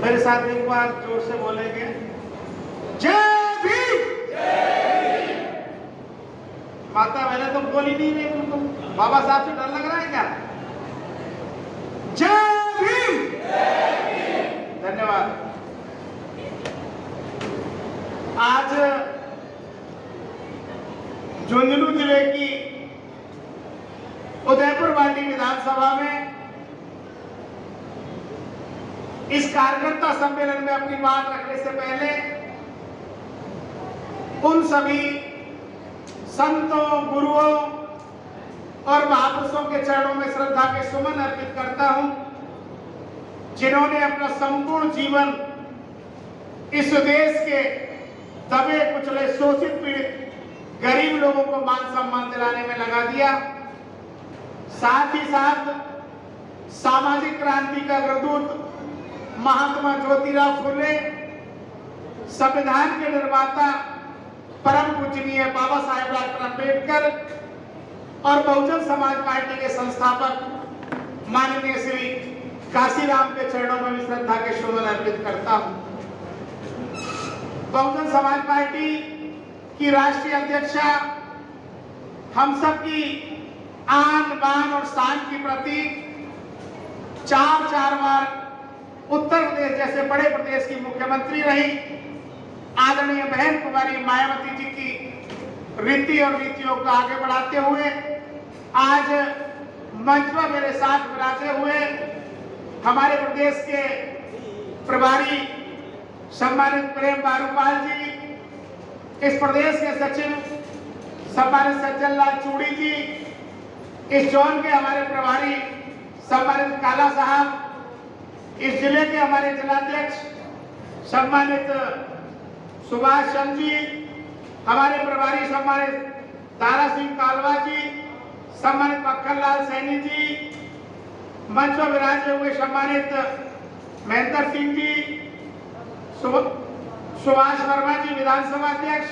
मेरे साथ एक बार जोर से बोलेंगे, जय भीम। माता मैंने तो बोली नहीं है, तुमको बाबा साहब से डर लग रहा है क्या? जय भीम। धन्यवाद। आज झुंझुनू जिले की उदयपुर वाटी विधानसभा में इस कार्यकर्ता सम्मेलन में अपनी बात रखने से पहले उन सभी संतों, गुरुओं और महापुरुषों के चरणों में श्रद्धा के सुमन अर्पित करता हूं, जिन्होंने अपना संपूर्ण जीवन इस देश के दबे कुचले, शोषित, पीड़ित गरीब लोगों को मान सम्मान दिलाने में लगा दिया। साथ ही साथ सामाजिक क्रांति का अग्रदूत महात्मा ज्योतिराव फुले, संविधान के निर्माता परम पूजनीय बाबा साहेब डॉक्टर अम्बेडकर और बहुजन समाज पार्टी के संस्थापक माननीय श्री काशीराम के चरणों में भी श्रद्धा के सुमन अर्पित करता हूं। बहुजन समाज पार्टी की राष्ट्रीय अध्यक्षा हम सब की आन बान और शान की प्रतीक, चार बार उत्तर प्रदेश जैसे बड़े प्रदेश की मुख्यमंत्री रही आदरणीय बहन कुमारी मायावती जी की रीति और नीतियों को आगे बढ़ाते हुए आज मंच पर मेरे साथ विराजे हुए हमारे प्रदेश के प्रभारी सम्मानित प्रेम बारूपाल जी, इस प्रदेश के सचिव सम्मानित सज्जन लाल चूड़ी जी, इस जोन के हमारे प्रभारी सम्मानित काला साहब, इस जिले के हमारे जिलाध्यक्ष सम्मानित सुभाष चंद्र जी, हमारे प्रभारी सम्मानित तारा सिंह कालवा जी, सम्मानित मक्खन लाल सैनी जी, मंच पर विराजे हुए सम्मानित महेंद्र सिंह जी, सुभाष वर्मा जी विधानसभा अध्यक्ष,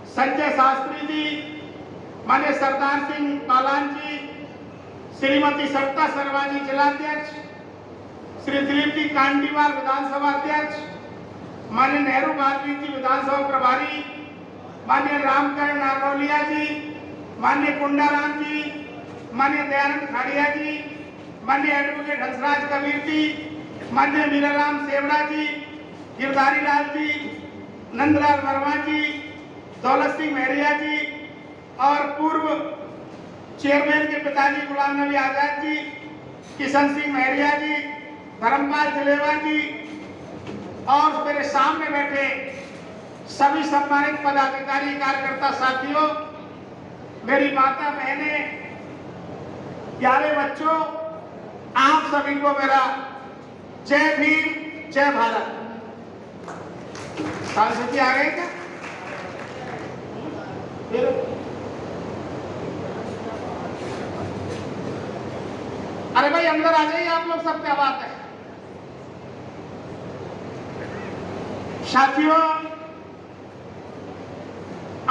संजय शास्त्री जी, माननीय सरदार सिंह पालान जी, श्रीमती सविता शर्मा जी जिलाध्यक्ष, श्री दिलीप जी कांडीवाल विधानसभा अध्यक्ष, माननीय नेहरू मालवीय जी विधानसभा प्रभारी, माननीय रामकरण नारनौलिया जी, माननीय कुंडाराम जी, माननीय दयानंद खाड़िया जी, माननीय एडवोकेट हंसराज कबीर जी, माननीय मीराराम सेवड़ा जी, गिरधारी लाल जी, नंदलाल वर्मा जी, दौलत सिंह मेहरिया जी और पूर्व चेयरमैन के पिताजी गुलाम नबी आजाद जी, किशन सिंह मेहरिया जी, धर्मपाल जलेवा जी और मेरे सामने बैठे सभी सम्मानित पदाधिकारी, कार्यकर्ता साथियों, मेरी माता, बहने, प्यारे बच्चों, आप सभी को मेरा जय भीम, जय भारत। सांसद जी आ गए क्या? अरे भाई अंदर आ जाइए आप लोग, सब क्या बात है। साथियों,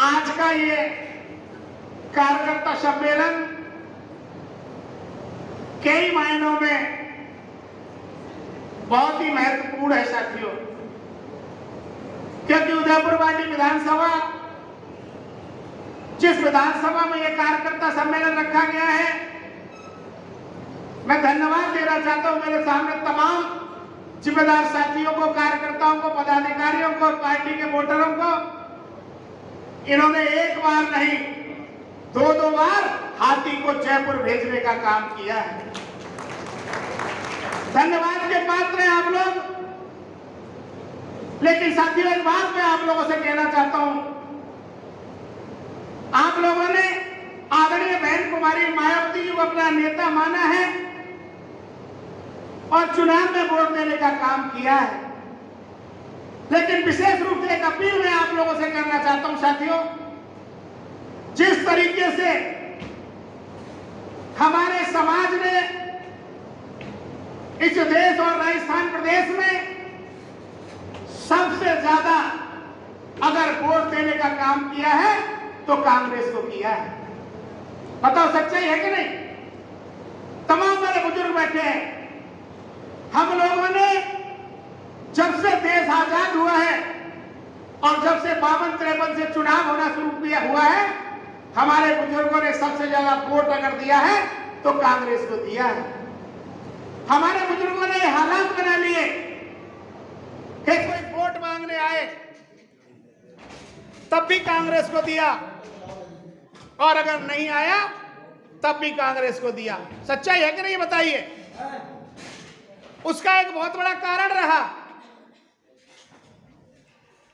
आज का ये कार्यकर्ता सम्मेलन कई मायनों में बहुत ही महत्वपूर्ण है साथियों, क्योंकि उदयपुर वाटी विधानसभा, जिस विधानसभा में यह कार्यकर्ता सम्मेलन रखा गया है, मैं धन्यवाद देना चाहता हूं मेरे सामने तमाम जिम्मेदार साथियों को, कार्यकर्ताओं को, पदाधिकारियों को और पार्टी के वोटरों को। इन्होंने एक बार नहीं, दो बार हाथी को जयपुर भेजने का काम किया है। धन्यवाद के पात्र हैं आप लोग। लेकिन साथियों, एक बात मैं आप लोगों से कहना चाहता हूं, आप लोगों ने आदरणीय बहन कुमारी मायावती जी को अपना नेता माना है और चुनाव में वोट देने का काम किया है। लेकिन विशेष रूप से एक अपील मैं आप लोगों से करना चाहता हूं साथियों, जिस तरीके से हमारे समाज ने इस देश और राजस्थान प्रदेश में सबसे ज्यादा अगर वोट देने का काम किया है तो कांग्रेस को किया है। बताओ सच्चाई है कि नहीं? तमाम बड़े बुजुर्ग बैठे हैं। हम लोगों ने जब से देश आजाद हुआ है और जब से 52-53 से चुनाव होना शुरू हुआ है, हमारे बुजुर्गों ने सबसे ज्यादा वोट अगर दिया है तो कांग्रेस को दिया है। हमारे बुजुर्गों ने हालात बना लिए कि कोई वोट मांगने आए तब भी कांग्रेस को दिया, और अगर नहीं आया तब भी कांग्रेस को दिया। सच्चाई है कि नहीं, बताइए। उसका एक बहुत बड़ा कारण रहा,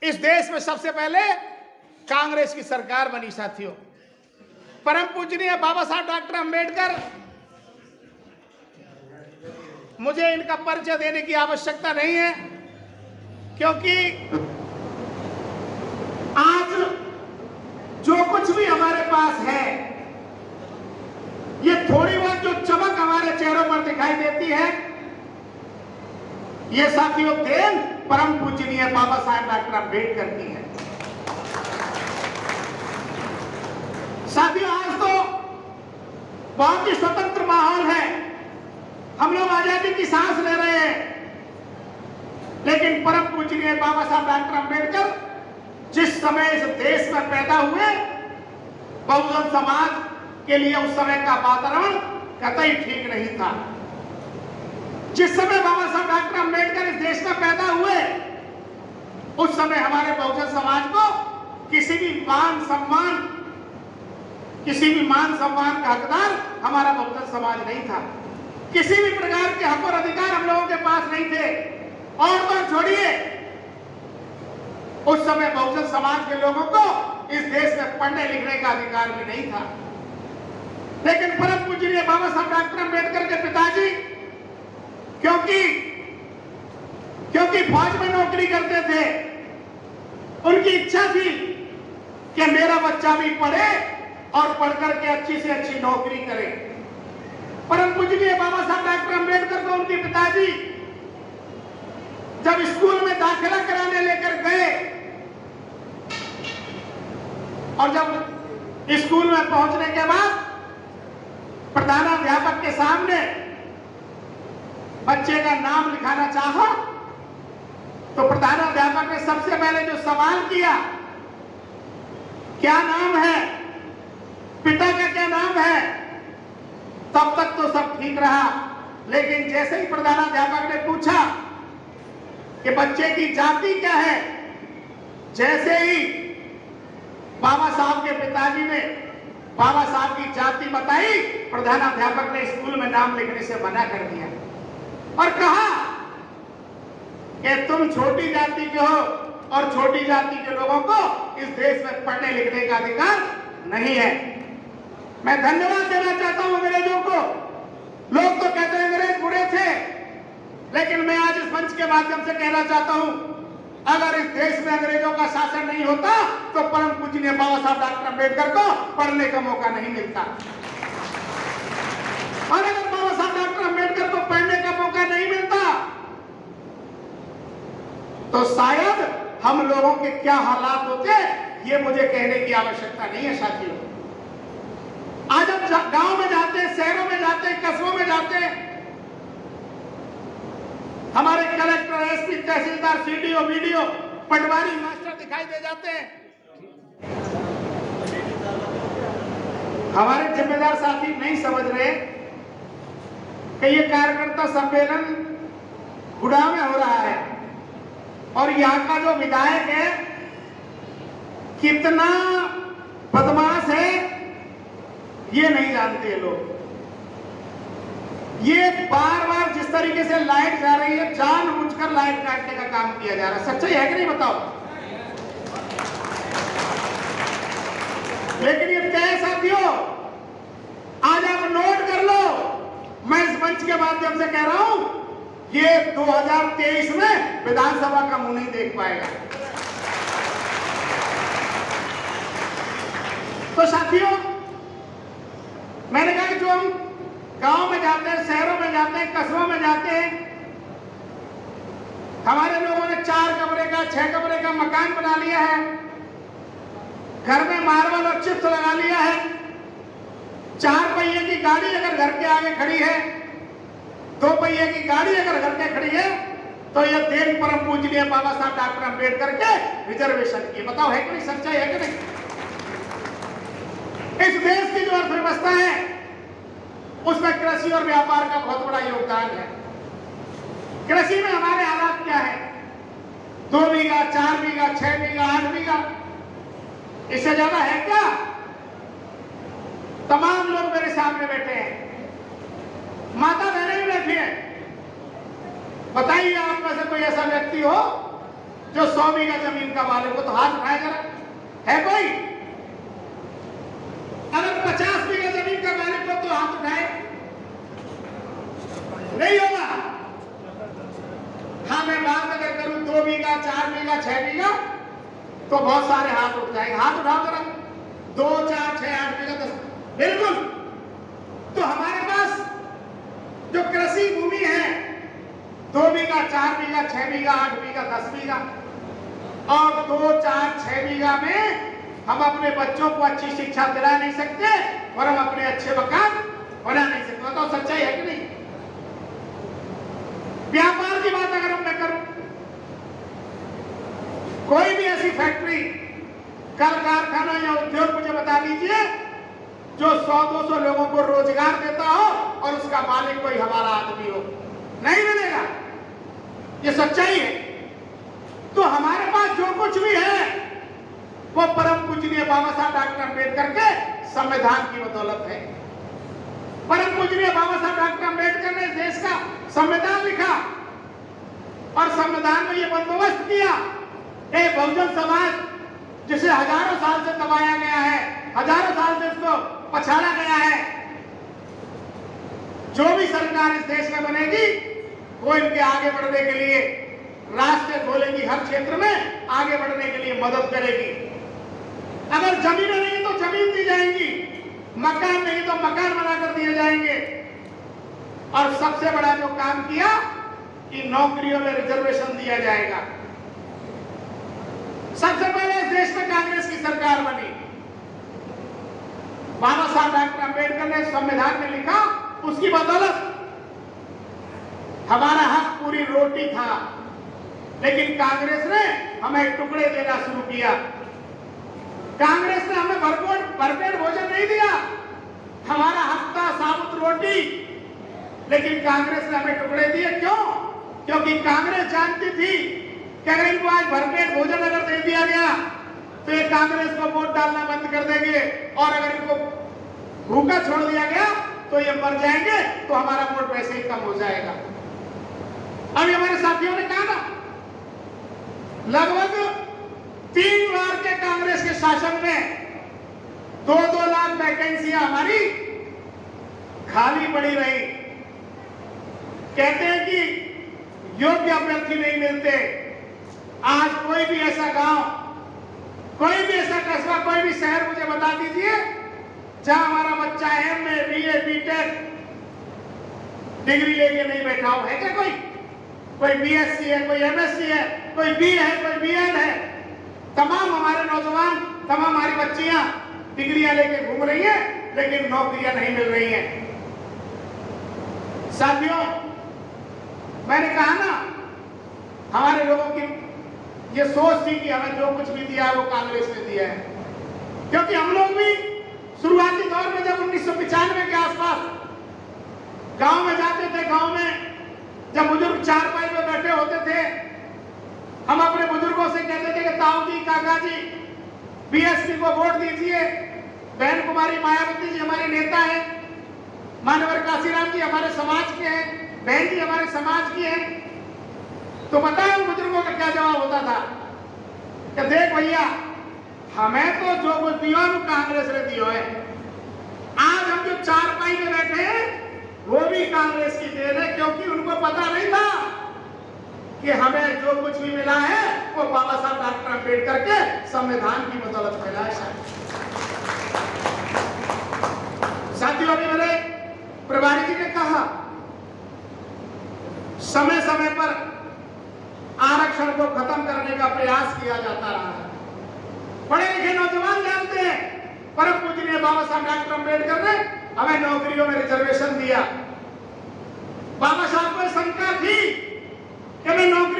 इस देश में सबसे पहले कांग्रेस की सरकार बनी। साथियों, परम पूजनीय बाबा साहब डॉक्टर अंबेडकर, मुझे इनका परिचय देने की आवश्यकता नहीं है, क्योंकि आज जो कुछ भी हमारे पास है, ये थोड़ी बहुत जो चमक हमारे चेहरों पर दिखाई देती है, ये साथियों देन परम पूजनीय बाबा साहब डॉक्टर अंबेडकर की है। साथियों, आज तो बहुत ही स्वतंत्र माहौल है, हम लोग आजादी की सांस ले रहे हैं, लेकिन परम पूजनीय बाबा साहब डॉक्टर अंबेडकर जिस समय इस देश में पैदा हुए, बहुजन समाज के लिए उस समय का वातावरण कतई ठीक नहीं था। जिस समय बाबा साहब डॉक्टर अंबेडकर इस देश में पैदा हुए, उस समय हमारे बहुजन समाज को किसी भी मान सम्मान का हकदार हमारा बहुजन समाज नहीं था। किसी भी प्रकार के हक और अधिकार हम लोगों के पास नहीं थे। और तो छोड़िए, उस समय बहुजन समाज के लोगों को इस देश में पढ़ने लिखने का अधिकार भी नहीं था। लेकिन परम पूजनीय बाबा साहब डॉक्टर अंबेडकर के पिताजी क्योंकि फौज में नौकरी करते थे, उनकी इच्छा थी कि मेरा बच्चा भी पढ़े और पढ़कर के अच्छी से अच्छी नौकरी करे। परम पूजनीय बाबा साहब डॉक्टर अंबेडकर को उनके पिताजी जब स्कूल में दाखिला कराने लेकर गए, और जब स्कूल में पहुंचने के बाद प्रधानाध्यापक के सामने बच्चे का नाम लिखाना चाहा, तो प्रधानाध्यापक ने सबसे पहले जो सवाल किया, क्या नाम है, पिता का क्या नाम है, तब तक तो सब ठीक रहा। लेकिन जैसे ही प्रधानाध्यापक ने पूछा कि बच्चे की जाति क्या है, जैसे ही बाबा साहब के पिताजी ने बाबा साहब की जाति बताई, प्रधानाध्यापक ने स्कूल में नाम लिखने से मना कर दिया और कहा कि तुम छोटी जाति के हो और छोटी जाति के लोगों को इस देश में पढ़ने लिखने का अधिकार नहीं है। मैं धन्यवाद देना चाहता हूं अंग्रेजों को। लोग तो कहते हैं अंग्रेज बुरे थे, लेकिन मैं आज इस मंच के माध्यम से कहना चाहता हूं, अगर इस देश में अंग्रेजों का शासन नहीं होता तो परम पूजनीय बाबा साहब डॉक्टर अंबेडकर को पढ़ने का मौका नहीं मिलता। और अगर बाबा साहब डॉक्टर अंबेडकर को पढ़ने का मौका नहीं मिलता तो शायद हम लोगों के क्या हालात होते, ये मुझे कहने की आवश्यकता नहीं है। साथियों, आज हम गांव में जाते हैं, शहरों में जाते हैं, कस्बों में जाते हैं, हमारे कलेक्टर, एसपी, तहसीलदार, सीडीओ, वीडीओ, पटवारी, मास्टर दिखाई दे जाते हैं। हमारे जिम्मेदार साथी नहीं समझ रहे कि ये कार्यकर्ता सम्मेलन गुड़गांव में हो रहा है और यहाँ का जो विधायक है कितना बदमाश है ये नहीं जानते लोग। ये बार बार जिस तरीके से लाइट जा रही है, जानबूझकर लाइट काटने का काम किया जा रहा है। सच्चाई है कि नहीं, बताओ। लेकिन ये क्या है साथियों, आज आप नोट कर लो, मैं इस मंच के माध्यम से कह रहा हूं, ये 2023 में विधानसभा का मुंह नहीं देख पाएगा। तो साथियों, मैंने कहा कि जो हम गांव में जाते हैं, शहरों में जाते हैं, कस्बों में जाते हैं, हमारे लोगों ने 4 कमरे का 6 कमरे का मकान बना लिया है, घर में मार्बल और चिप्स लगा लिया है, 4 पहिए की गाड़ी अगर घर के आगे खड़ी है, 2 पहिए की गाड़ी अगर घर के खड़ी है, तो ये देश परम पूजनीय बाबा साहब डॉक्टर अम्बेडकर के रिजर्वेशन की। बताओ है कि नहीं, सच्चाई है कि नहीं? इस देश की जो अर्थव्यवस्था है उसमें कृषि और व्यापार का बहुत बड़ा योगदान है। कृषि में हमारे हालात क्या है? 2 बीघा, 4 बीघा, 6 बीघा, 8 बीघा, इससे ज्यादा है क्या? तमाम लोग मेरे सामने बैठे हैं, माता बहने भी बैठी है। बताइए आप में से कोई ऐसा व्यक्ति हो जो 100 बीघा जमीन का मालिक हो तो हाथ उठाए जरा। है कोई? अगर 50 बीघा जमीन का मालिक हो तो हाथ उठाए। नहीं होगा। हाँ, मैं बात अगर करूं 2 बीघा, 4 बीघा, 6 बीघा तो बहुत सारे हाथ उठ जाएंगे। हाथ उठाओ जरा। 2, 4, 6, 8 बीघा, 10। बिल्कुल। तो हमारे पास जो कृषि भूमि है 2 बीघा, 4 बीघा, 6 बीघा, 8 बीघा, 10 बीघा, और 2, 4, 6 बीघा में हम अपने बच्चों को अच्छी शिक्षा दिला नहीं सकते और हम अपने अच्छे मकान बना नहीं सकते। तो सच्चाई है कि नहीं? व्यापार की बात अगर मैं करूं, कोई भी ऐसी फैक्ट्री, कल कारखाना या उद्योग मुझे बता दीजिए जो 100-200 लोगों को रोजगार देता हो और उसका मालिक कोई हमारा आदमी हो, नहीं मिलेगा। ये सच्चाई है। तो हमारे पास जो कुछ भी है वो परम पूजनीय बाबा साहब डॉक्टर अम्बेडकर के संविधान की बदौलत है। परम पूजनीय बाबा साहब डॉक्टर अम्बेडकर ने देश का संविधान लिखा और संविधान में ये बंदोबस्त किया, एक बहुजन समाज जिसे हजारों साल से दबाया गया है, हजारों साल से इसको पछाड़ा गया है, जो भी सरकार इस देश में बनेगी वो इनके आगे बढ़ने के लिए रास्ते खोलेगी, हर क्षेत्र में आगे बढ़ने के लिए मदद करेगी। अगर जमीन नहीं तो जमीन दी जाएंगी, मकान नहीं तो मकान बनाकर दिए जाएंगे। और सबसे बड़ा जो काम किया कि नौकरियों में रिजर्वेशन दिया जाएगा। सबसे पहले इस देश में कांग्रेस की सरकार बनी, बाबा साहब डॉक्टर अम्बेडकर ने संविधान में लिखा, उसकी बदौलत हमारा हक पूरी रोटी था। लेकिन कांग्रेस ने हमें टुकड़े देना शुरू किया। कांग्रेस ने हमें भरपेट भोजन नहीं दिया, हमारा हक था साबुत रोटी, लेकिन कांग्रेस ने हमें टुकड़े दिए। क्यों? क्योंकि कांग्रेस जानती थी कि अगर इनको आज भरपेट भोजन अगर दे दिया गया तो ये कांग्रेस को वोट डालना बंद कर देंगे, और अगर इनको भूखा छोड़ दिया गया तो ये मर जाएंगे, तो हमारा वोट वैसे ही कम हो जाएगा। अभी हमारे साथियों ने कहा ना, लगभग 3 बार के कांग्रेस के शासन में 2-2 लाख वैकेंसियां हमारी खाली पड़ी रही। कहते हैं कि योग्य अभ्यर्थी नहीं मिलते। आज कोई भी ऐसा गांव, कोई भी ऐसा कस्बा, कोई भी शहर मुझे बता दीजिए जहां हमारा बच्चा MA, BA, BTech डिग्री लेके नहीं बैठा हो। है क्या कोई? कोई BSc है, कोई MSc है, कोई B है, कोई BEd है। तमाम हमारे नौजवान, तमाम हमारी बच्चियां डिग्रियां लेके घूम रही हैं, लेकिन नौकरियां नहीं मिल रही हैं। साथियों, मैंने कहा ना, हमारे लोगों की ये सोच थी कि हमें जो कुछ भी दिया है वो कांग्रेस ने दिया है। क्योंकि हम लोग भी शुरुआती दौर में जब 1995 के आसपास गांव में जाते थे, गांव में जब बुजुर्ग चारपाई में बैठे होते थे, हम अपने बुजुर्गों से कहते थे कि ताऊ जी, काका जी, BSP को वोट दीजिए, बहन कुमारी मायावती जी हमारे नेता हैं, मानवर काशीराम जी हमारे समाज के हैं, बहन जी हमारे समाज की हैं। तो बताएं उन बुजुर्गों का क्या जवाब होता था कि देख भैया, हमें तो जो कुछ दिया वो कांग्रेस ने दिया है। आज हम जो चारपाई में बैठे हैं वो भी कांग्रेस की देन है, क्योंकि उनको पता नहीं था कि हमें जो कुछ भी मिला है वो बाबा साहब डॉक्टर अम्बेडकर के संविधान की बदौलत मिला है। साथियों, अभी मेरे प्रभारी जी ने कहा, समय समय पर आरक्षण को खत्म करने का प्रयास किया जाता रहा है। पढ़े लिखे नौजवान जानते हैं परम पूजनीय बाबा साहब डॉक्टर अम्बेडकर ने हमें नौकरियों में रिजर्वेशन दिया। बाबा साहब को शंका थी कि मैं नौकरी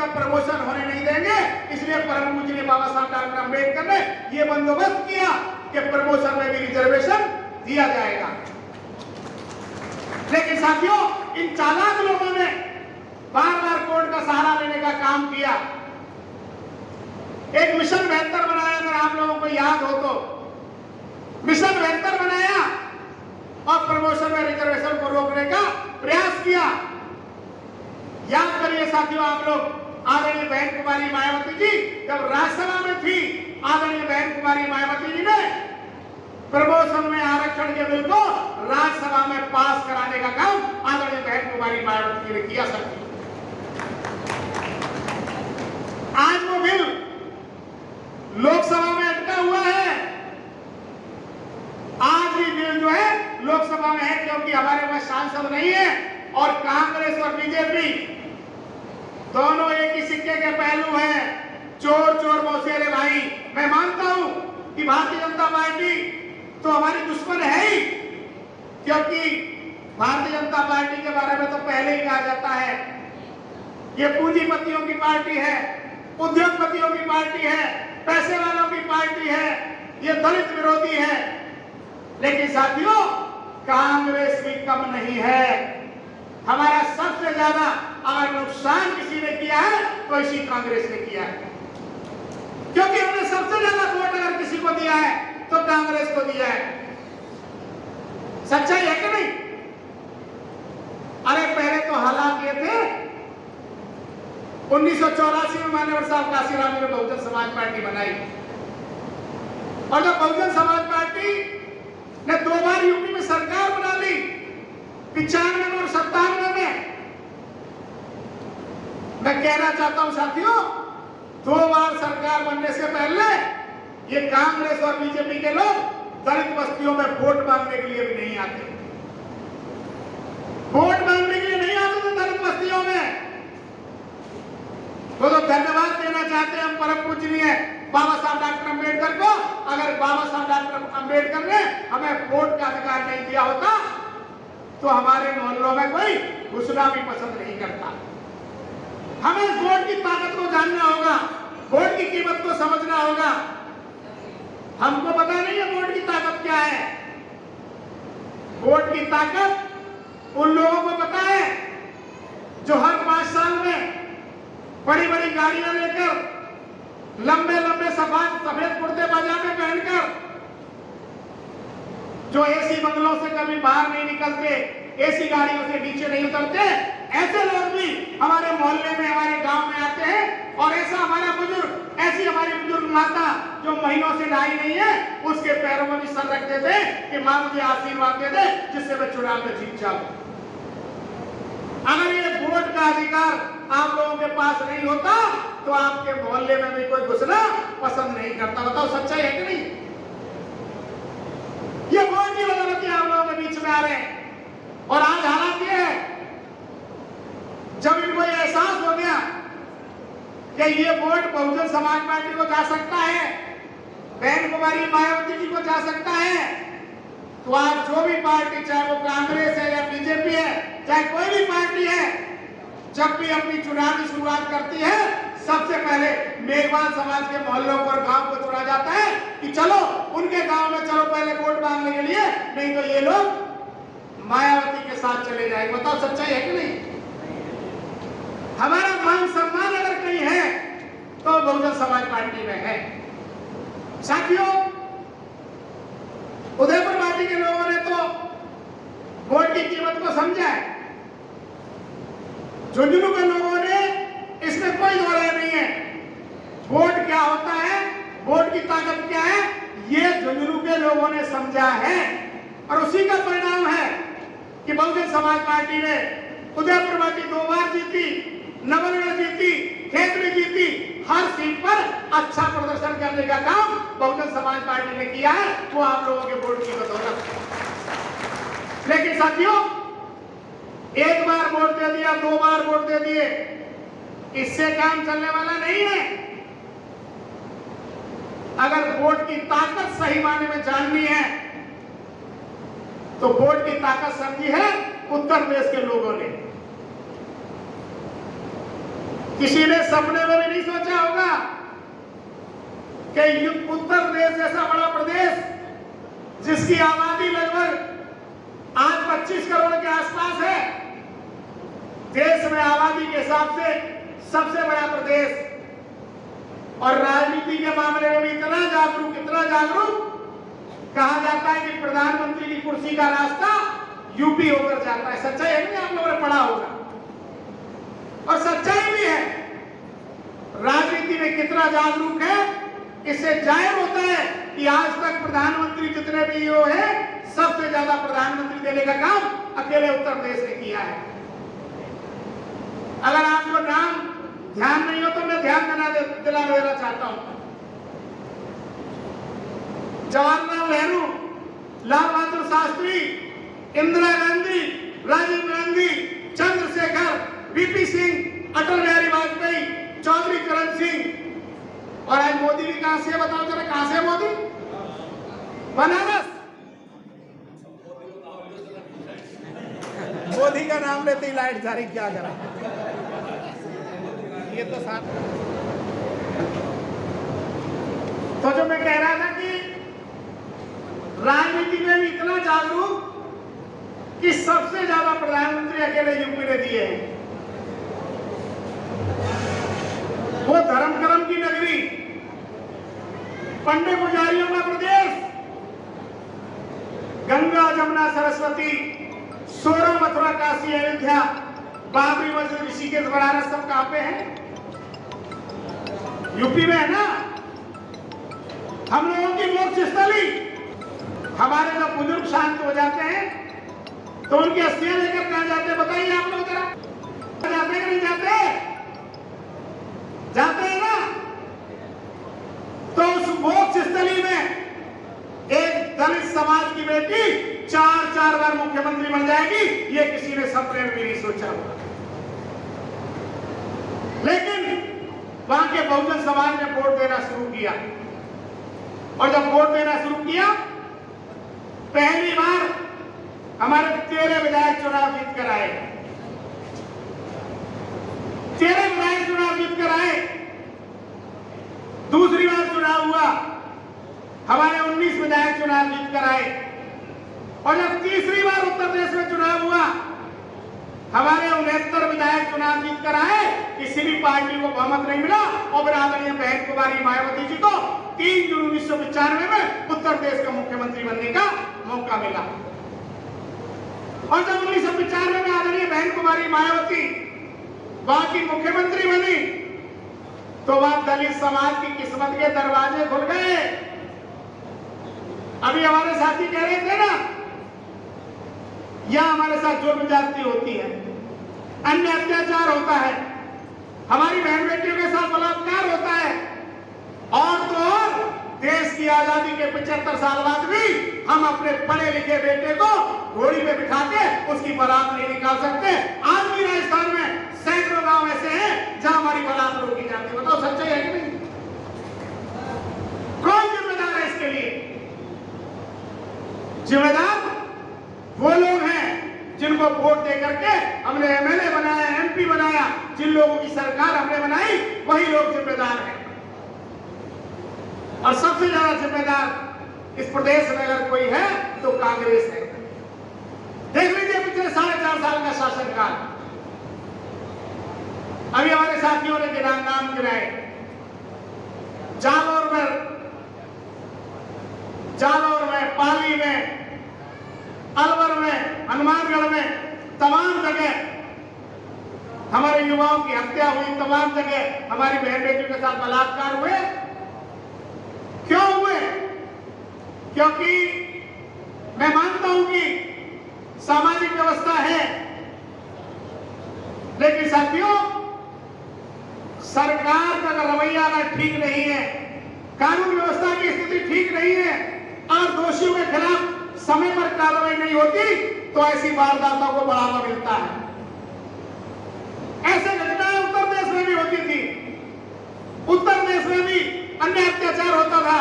का प्रमोशन होने नहीं देंगे। इसलिए परम पूज्य बाबा साहब डॉक्टर अम्बेडकर ने यह बंदोबस्त किया कि प्रमोशन में भी रिजर्वेशन दिया जाएगा। लेकिन साथियों, इन चालाक लोगों ने बार बार कोर्ट का सहारा लेने का काम किया। एक मिशन बेहतर बनाया, अगर आप लोगों को याद हो तो मिशन बेहतर बनाया और प्रमोशन में रिजर्वेशन को रोकने का प्रयास किया। याद करिए साथियों, आप लोग, आदरणीय बहन कुमारी मायावती जी जब राज्यसभा में थी, आदरणीय बहन कुमारी मायावती जी ने प्रमोशन में आरक्षण के बिल को राज्यसभा में पास कराने का काम आदरणीय बहन कुमारी मायावती जी ने किया। साथियों, आज वो बिल लोकसभा में अटका हुआ है। आज भी बिल जो है लोकसभा में है, क्योंकि हमारे पास सांसद नहीं है और कांग्रेस और बीजेपी दोनों एक ही सिक्के के पहलू हैं। चोर चोर मौसेरे भाई। मैं मानता हूं कि भारतीय जनता पार्टी तो हमारी दुश्मन है ही, क्योंकि भारतीय जनता पार्टी के बारे में तो पहले ही कहा जाता है ये पूंजीपतियों की पार्टी है, उद्योगपतियों की पार्टी है, पैसे वालों की पार्टी है, ये दलित विरोधी है। लेकिन साथियों, कांग्रेस भी कम नहीं है। हमारा सबसे ज्यादा अगर नुकसान किसी ने किया है तो इसी कांग्रेस ने किया है, क्योंकि हमने सबसे ज्यादा वोट अगर किसी को दिया है तो कांग्रेस को दिया है। सच्चाई है कि नहीं? अरे पहले तो हालात ये थे, 1984 में मान्यवर साहब काशीराम ने बहुजन समाज पार्टी बनाई, और जब बहुजन समाज पार्टी ने 2 बार यूपी में सरकार बना ली, 95 और 97 में। मैं कहना चाहता हूं साथियों, 2 बार सरकार बनने से पहले ये कांग्रेस और बीजेपी के लोग दलित बस्तियों में वोट मांगने के लिए भी नहीं आते। वोट मांगने के लिए नहीं आते थे दलित बस्तियों में। तो धन्यवाद देना चाहते हैं हम परम पूजनीय बाबा साहब डॉक्टर अम्बेडकर को। अगर बाबा साहब डॉक्टर अम्बेडकर ने हमें वोट का अधिकार नहीं दिया होता तो हमारे मोहल्लों में कोई घुसना भी पसंद नहीं करता। हमें इस वोट की ताकत को जानना होगा, वोट की कीमत को समझना होगा। हमको पता नहीं है वोट की ताकत क्या है। वोट की ताकत उन लोगों को पता है जो हर 5 साल में बड़ी बड़ी गाड़ियां लेकर, लंबे लंबे सफेद कुर्ते पजामे पहनकर, जो एसी बंगलों से कभी बाहर नहीं निकलते, एसी गाड़ियों से नीचे नहीं उतरते, ऐसे लोग भी हमारे मोहल्ले में, हमारे गांव में आते हैं। और ऐसा हमारा बुजुर्ग, ऐसी हमारी बुजुर्ग माता जो महीनों से नहाई नहीं है, उसके पैरों में भी सर रखते थे कि मां मुझे आशीर्वाद दे दे जिससे मैं चुनाव में जीत जाऊं। अगर ये वोट का अधिकार आप लोगों के पास नहीं होता तो आपके मोहल्ले में भी कोई घुसना पसंद नहीं करता। बताओ सच्चाई है कि नहीं? ये वोट की बदौलत आप लोगों के बीच में आ रहे हैं। और आज हालात ये है, जब इनको ये एहसास हो गया कि ये वोट बहुजन समाज पार्टी को जा सकता है, बहन कुमारी मायावती जी को जा सकता है, तो आज जो भी पार्टी, चाहे वो कांग्रेस है या बीजेपी है, चाहे कोई भी पार्टी है, जब भी अपनी चुनाव की शुरुआत करती है, सबसे पहले मेघवाल समाज के मोहल्लों पर गांव को चुना जाता है कि चलो उनके गांव में चलो पहले वोट मांगने के लिए, नहीं तो ये लोग मायावती के साथ चले जाएंगे। बताओ सच्चाई है कि नहीं? हमारा मान सम्मान अगर कहीं है तो बहुजन समाज पार्टी में है। साथियों, उदयपुर पार्टी के लोगों ने तो वोट की कीमत को समझा है, झुंझुनू के लोगों ने इसमें कोई दो राय नहीं है। वोट क्या होता है, वोट की ताकत क्या है, ये झुंझुनू के लोगों ने समझा है। और उसी का परिणाम है कि बहुजन समाज पार्टी ने उदयपुर पार्टी 2 बार जीती, नवलगढ़ जीती, खेतड़ी जीती, हर सीट पर अच्छा प्रदर्शन करने का काम बहुजन समाज पार्टी ने किया है, वो आप लोगों के वोट की बदौलत। लेकिन साथियों, 1 बार वोट दे दिया, 2 बार वोट दे दिए, इससे काम चलने वाला नहीं है। अगर वोट की ताकत सही मायने में जाननी है तो वोट की ताकत समझी है उत्तर प्रदेश के लोगों ने। किसी ने सपने में भी नहीं सोचा होगा कि उत्तर प्रदेश जैसा बड़ा प्रदेश जिसकी आबादी लगभग आज 25 करोड़ के आसपास है, देश में आबादी के हिसाब से सबसे बड़ा प्रदेश, और राजनीति के मामले में भी इतना जागरूक कहा जाता है कि प्रधानमंत्री की कुर्सी का रास्ता यूपी होकर जाता है। सच्चाई है नहीं? आप लोगों ने पढ़ा होगा और सच्चाई भी है। राजनीति में कितना जागरूक है इससे जाहिर होता है कि आज तक प्रधानमंत्री जितने भी ये है, सबसे ज्यादा प्रधानमंत्री देने का काम अकेले उत्तर प्रदेश ने किया है। अगर आपको नाम ध्यान नहीं हो तो मैं ध्यान दिला देना चाहता हूं। जवाहरलाल नेहरू, लाल बहादुर शास्त्री, इंदिरा गांधी, राजीव गांधी, चंद्रशेखर, वीपी सिंह, अटल बिहारी वाजपेयी, चौधरी चरण सिंह, और आज मोदी भी कहां से, बताओ जरा कहां से मोदी? बनारस। मोदी का नाम लेते ही लाइट जारी, क्या करा? ये तो साथ। तो जो मैं कह रहा था कि राजनीति में भी इतना जागरूक कि सबसे ज्यादा प्रधानमंत्री अकेले यूपी ने दिए हैं। वो धर्म कर्म की नगरी, पंडित पुजारियों का प्रदेश, गंगा जमुना सरस्वती, सोरा मथुरा काशी अयोध्या, बाबरी मस्जिद ऋषिकेश बनारस सब कहां पे है? यूपी में है ना। हम लोगों की मोक्ष स्थली। हमारे जब बुजुर्ग शांत हो जाते हैं तो उनकी अस्थियां लेकर कहां जाते हैं बताइए आप लोग जरा? जाते हैं कि नहीं जाते? जाते हैं ना। तो उस मोक्ष स्थली में एक दलित समाज की बेटी 4 बार मुख्यमंत्री बन जाएगी, ये किसी ने सपने में भी नहीं सोचा। लेकिन वहां के बहुजन समाज ने वोट देना शुरू किया, और जब वोट देना शुरू किया, पहली बार हमारे 13 विधायक चुनाव जीत कर आए। 13 विधायक चुनाव जीत कर आए। दूसरी बार चुनाव हुआ, हमारे 19 विधायक चुनाव जीत कर आए। और जब तीसरी बार उत्तर प्रदेश में चुनाव हुआ, हमारे 69 विधायक चुनाव जीत कर आए। किसी भी पार्टी को बहुमत नहीं मिला, और फिर आदरणीय बहन कुमारी मायावती जी को 3 जून 1995 में उत्तर प्रदेश का मुख्यमंत्री बनने का मौका मिला। और जब 1995 में आदरणीय बहन कुमारी मायावती वहां की मुख्यमंत्री बनी, तो वहां दलित समाज की किस्मत के दरवाजे खुल गए। अभी हमारे साथी कह रहे थे ना, यह हमारे साथ जुर्म ज्यादती होती है, अन्य अत्याचार होता है, हमारी बहन बेटियों के साथ बलात्कार होता है, और तो और देश की आजादी के 75 साल बाद भी हम अपने पढ़े लिखे बेटे को घोड़ी पे बिठा के उसकी बारात नहीं निकाल सकते। आज भी राजस्थान में सैकड़ों गांव ऐसे हैं जहां हमारी बारात रोकी जाती है। बताओ सच्चाई है कि नहीं? कौन जिम्मेदार है इसके लिए? जिम्मेदार वो लोग हैं जिनको वोट दे करके हमने एमएलए बनाया, एमपी बनाया, जिन लोगों की सरकार हमने बनाई, वही लोग जिम्मेदार हैं। और सबसे ज्यादा जिम्मेदार इस प्रदेश में अगर कोई है तो कांग्रेस है। देख लीजिए पिछले 4.5 साल का शासनकाल। अभी हमारे साथियों ने नाम गिनाए। जालौर में, पाली में, अलवर में, हनुमानगढ़ में, तमाम जगह हमारे युवाओं की हत्या हुई, तमाम जगह हमारी बहन बेटियों के साथ बलात्कार हुए। क्यों हुए? क्योंकि मैं मानता हूं कि सामाजिक व्यवस्था है, लेकिन साथियों सरकार का रवैया अगर ठीक नहीं है, कानून व्यवस्था की स्थिति ठीक नहीं है, और दोषियों के खिलाफ समय पर कार्रवाई नहीं होती, तो ऐसी वारदातों को बढ़ावा मिलता है। ऐसे घटनाएं उत्तर प्रदेश में भी होती थी, उत्तर प्रदेश में भी अन्य अत्याचार होता था।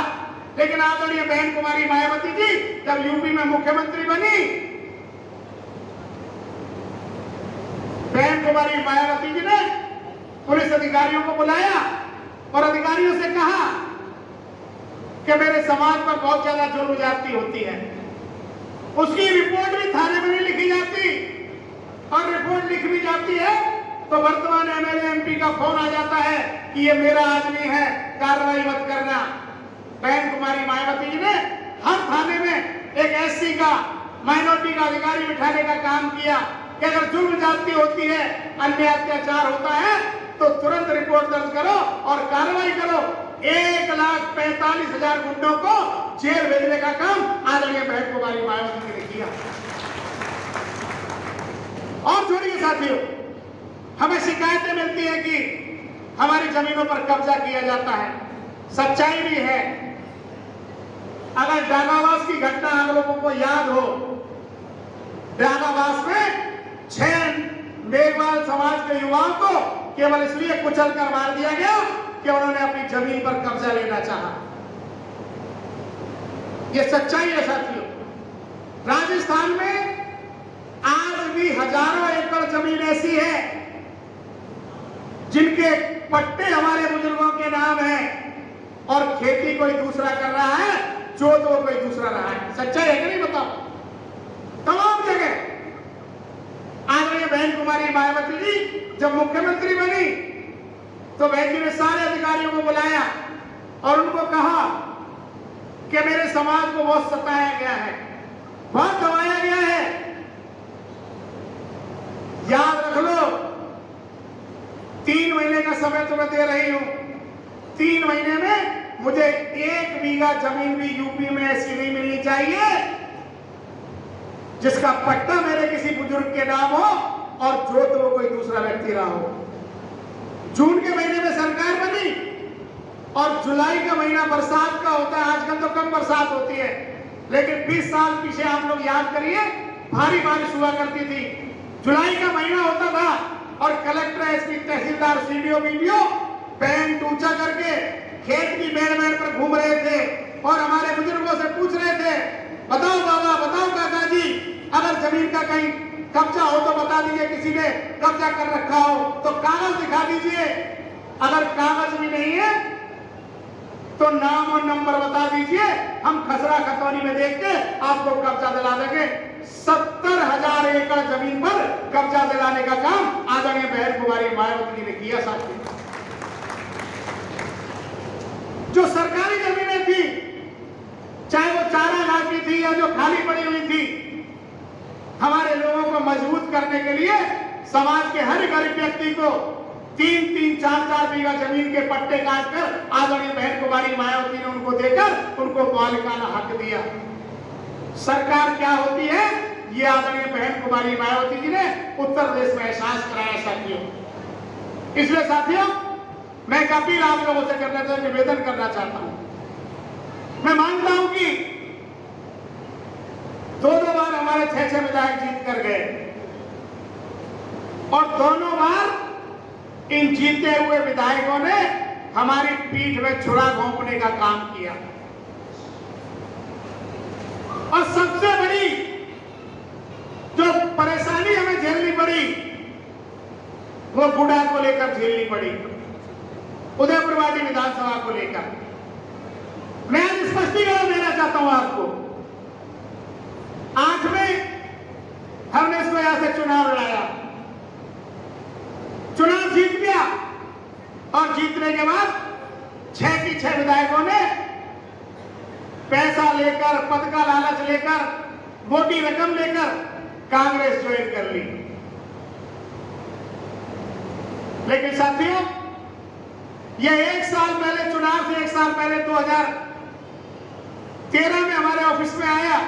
लेकिन आदरणीय बहन कुमारी मायावती जी जब यूपी में मुख्यमंत्री बनी, बहन कुमारी मायावती जी ने पुलिस अधिकारियों को बुलाया और अधिकारियों से कहा कि मेरे समाज पर बहुत ज्यादा जुर्म ज्यादती होती है। उसकी रिपोर्ट भी थाने में नहीं लिखी जाती, और रिपोर्ट लिख भी जाती है तो वर्तमान एमएलए एमपी का फोन आ जाता है कि ये मेरा आदमी है, कार्रवाई मत करना। बहन कुमारी मायावती जी ने हर थाने में एक एससी का, माइनॉरिटी का अधिकारी बिठाने का काम किया कि अगर जुर्म ज्यादती होती है, अन्य अत्याचार होता है तो तुरंत रिपोर्ट दर्ज करो और कार्रवाई करो। 1,45,000 गुंडों को जेल भेजने का काम आदरणीय बहन कुमारी मायावती जी ने किया। और जोड़िए साथियों, हमें शिकायतें मिलती है कि हमारी जमीनों पर कब्जा किया जाता है। सच्चाई भी है। अगर डांगावास की घटना आप लोगों को याद हो, डांगावास में 6 मेघवाल समाज के युवाओं को केवल इसलिए कुचल कर मार दिया गया कि उन्होंने अपनी जमीन पर कब्जा लेना चाहा। यह सच्चाई है साथियों। राजस्थान में आज भी हजारों एकड़ जमीन ऐसी है जिनके पट्टे हमारे बुजुर्गों के नाम है और खेती कोई दूसरा कर रहा है, जोत वो कोई दूसरा रहा है। सच्चाई है कि नहीं बताओ? तमाम जगह। आदरणीय बहन कुमारी मायावती जी जब मुख्यमंत्री बनी तो बहन जी ने सारे अधिकारियों को बुलाया और उनको कहा कि मेरे समाज को बहुत सताया गया है, बहुत दबाया गया है। याद रख लो, 3 महीने का समय तुम्हें दे रही हूं। 3 महीने में मुझे 1 बीघा जमीन भी यूपी में ऐसी नहीं मिलनी चाहिए जिसका पट्टा मेरे किसी बुजुर्ग के नाम हो और जोत वो कोई दूसरा व्यक्ति रहा हो। जून के महीने में सरकार बनी और जुलाई का महीना बरसात का होता है। आजकल तो कम बरसात होती है, लेकिन 20 साल पीछे आप लोग याद करिए, भारी बारिश हुआ करती थी। जुलाई का महीना होता था और कलेक्टर, एसपी, तहसीलदार, सीडीओ, बीडीओ पैंट ऊंचा करके खेत की मेड़ पर घूम रहे थे और हमारे बुजुर्गों से पूछ रहे थे, बताओ बाबा, बताओ काका जी, अगर जमीन का कहीं कब्जा हो तो बता दीजिए, किसी ने कब्जा कर रखा हो तो कागज दिखा दीजिए। अगर कागज भी नहीं है तो नाम और नंबर बता दीजिए, हम खसरा खतौनी में देख के आपको कब्जा दिला देंगे। 70,000 एकड़ जमीन पर कब्जा दिलाने का काम आदरणीय बहन कुमारी मायावती जी ने किया। साथियों, जो सरकारी जमीनें थी, चाहे वो चारागाह की थी या जो खाली पड़ी हुई थी, हमारे लोगों को मजबूत करने के लिए समाज के हर गरीब व्यक्ति को 3-3, 4-4 बीघा जमीन के पट्टे काटकर आदरणीय बहन कुमारी मायावती ने उनको देकर उनको मालिकाना हक दिया। सरकार क्या होती है, ये आदरणीय बहन कुमारी मायावती जी ने उत्तर प्रदेश में एहसास कराया। साथियों, इसलिए साथियों, मैं एक अपील आप लोगों से करना चाहता हूं, निवेदन करना चाहता हूं। मैं मानता हूं कि 2 बार हमारे 6 विधायक जीत कर गए और दोनों बार इन जीते हुए विधायकों ने हमारी पीठ में छुरा घोंपने का काम किया। और सबसे बड़ी जो परेशानी हमें झेलनी पड़ी वो गुड़ा को लेकर झेलनी पड़ी, उदयपुरवाटी विधानसभा को लेकर। मैं आज स्पष्टीकरण देना चाहता हूं आपको। 8 में हमने इसको यहां से चुनाव लड़ाया, चुनाव जीत गया और जीतने के बाद 6 की 6 विधायकों ने पैसा लेकर, पद का लालच लेकर, मोटी रकम लेकर कांग्रेस ज्वाइन कर ली। लेकिन साथियों, यह 1 साल पहले, चुनाव से 1 साल पहले 2013 में हमारे ऑफिस में आया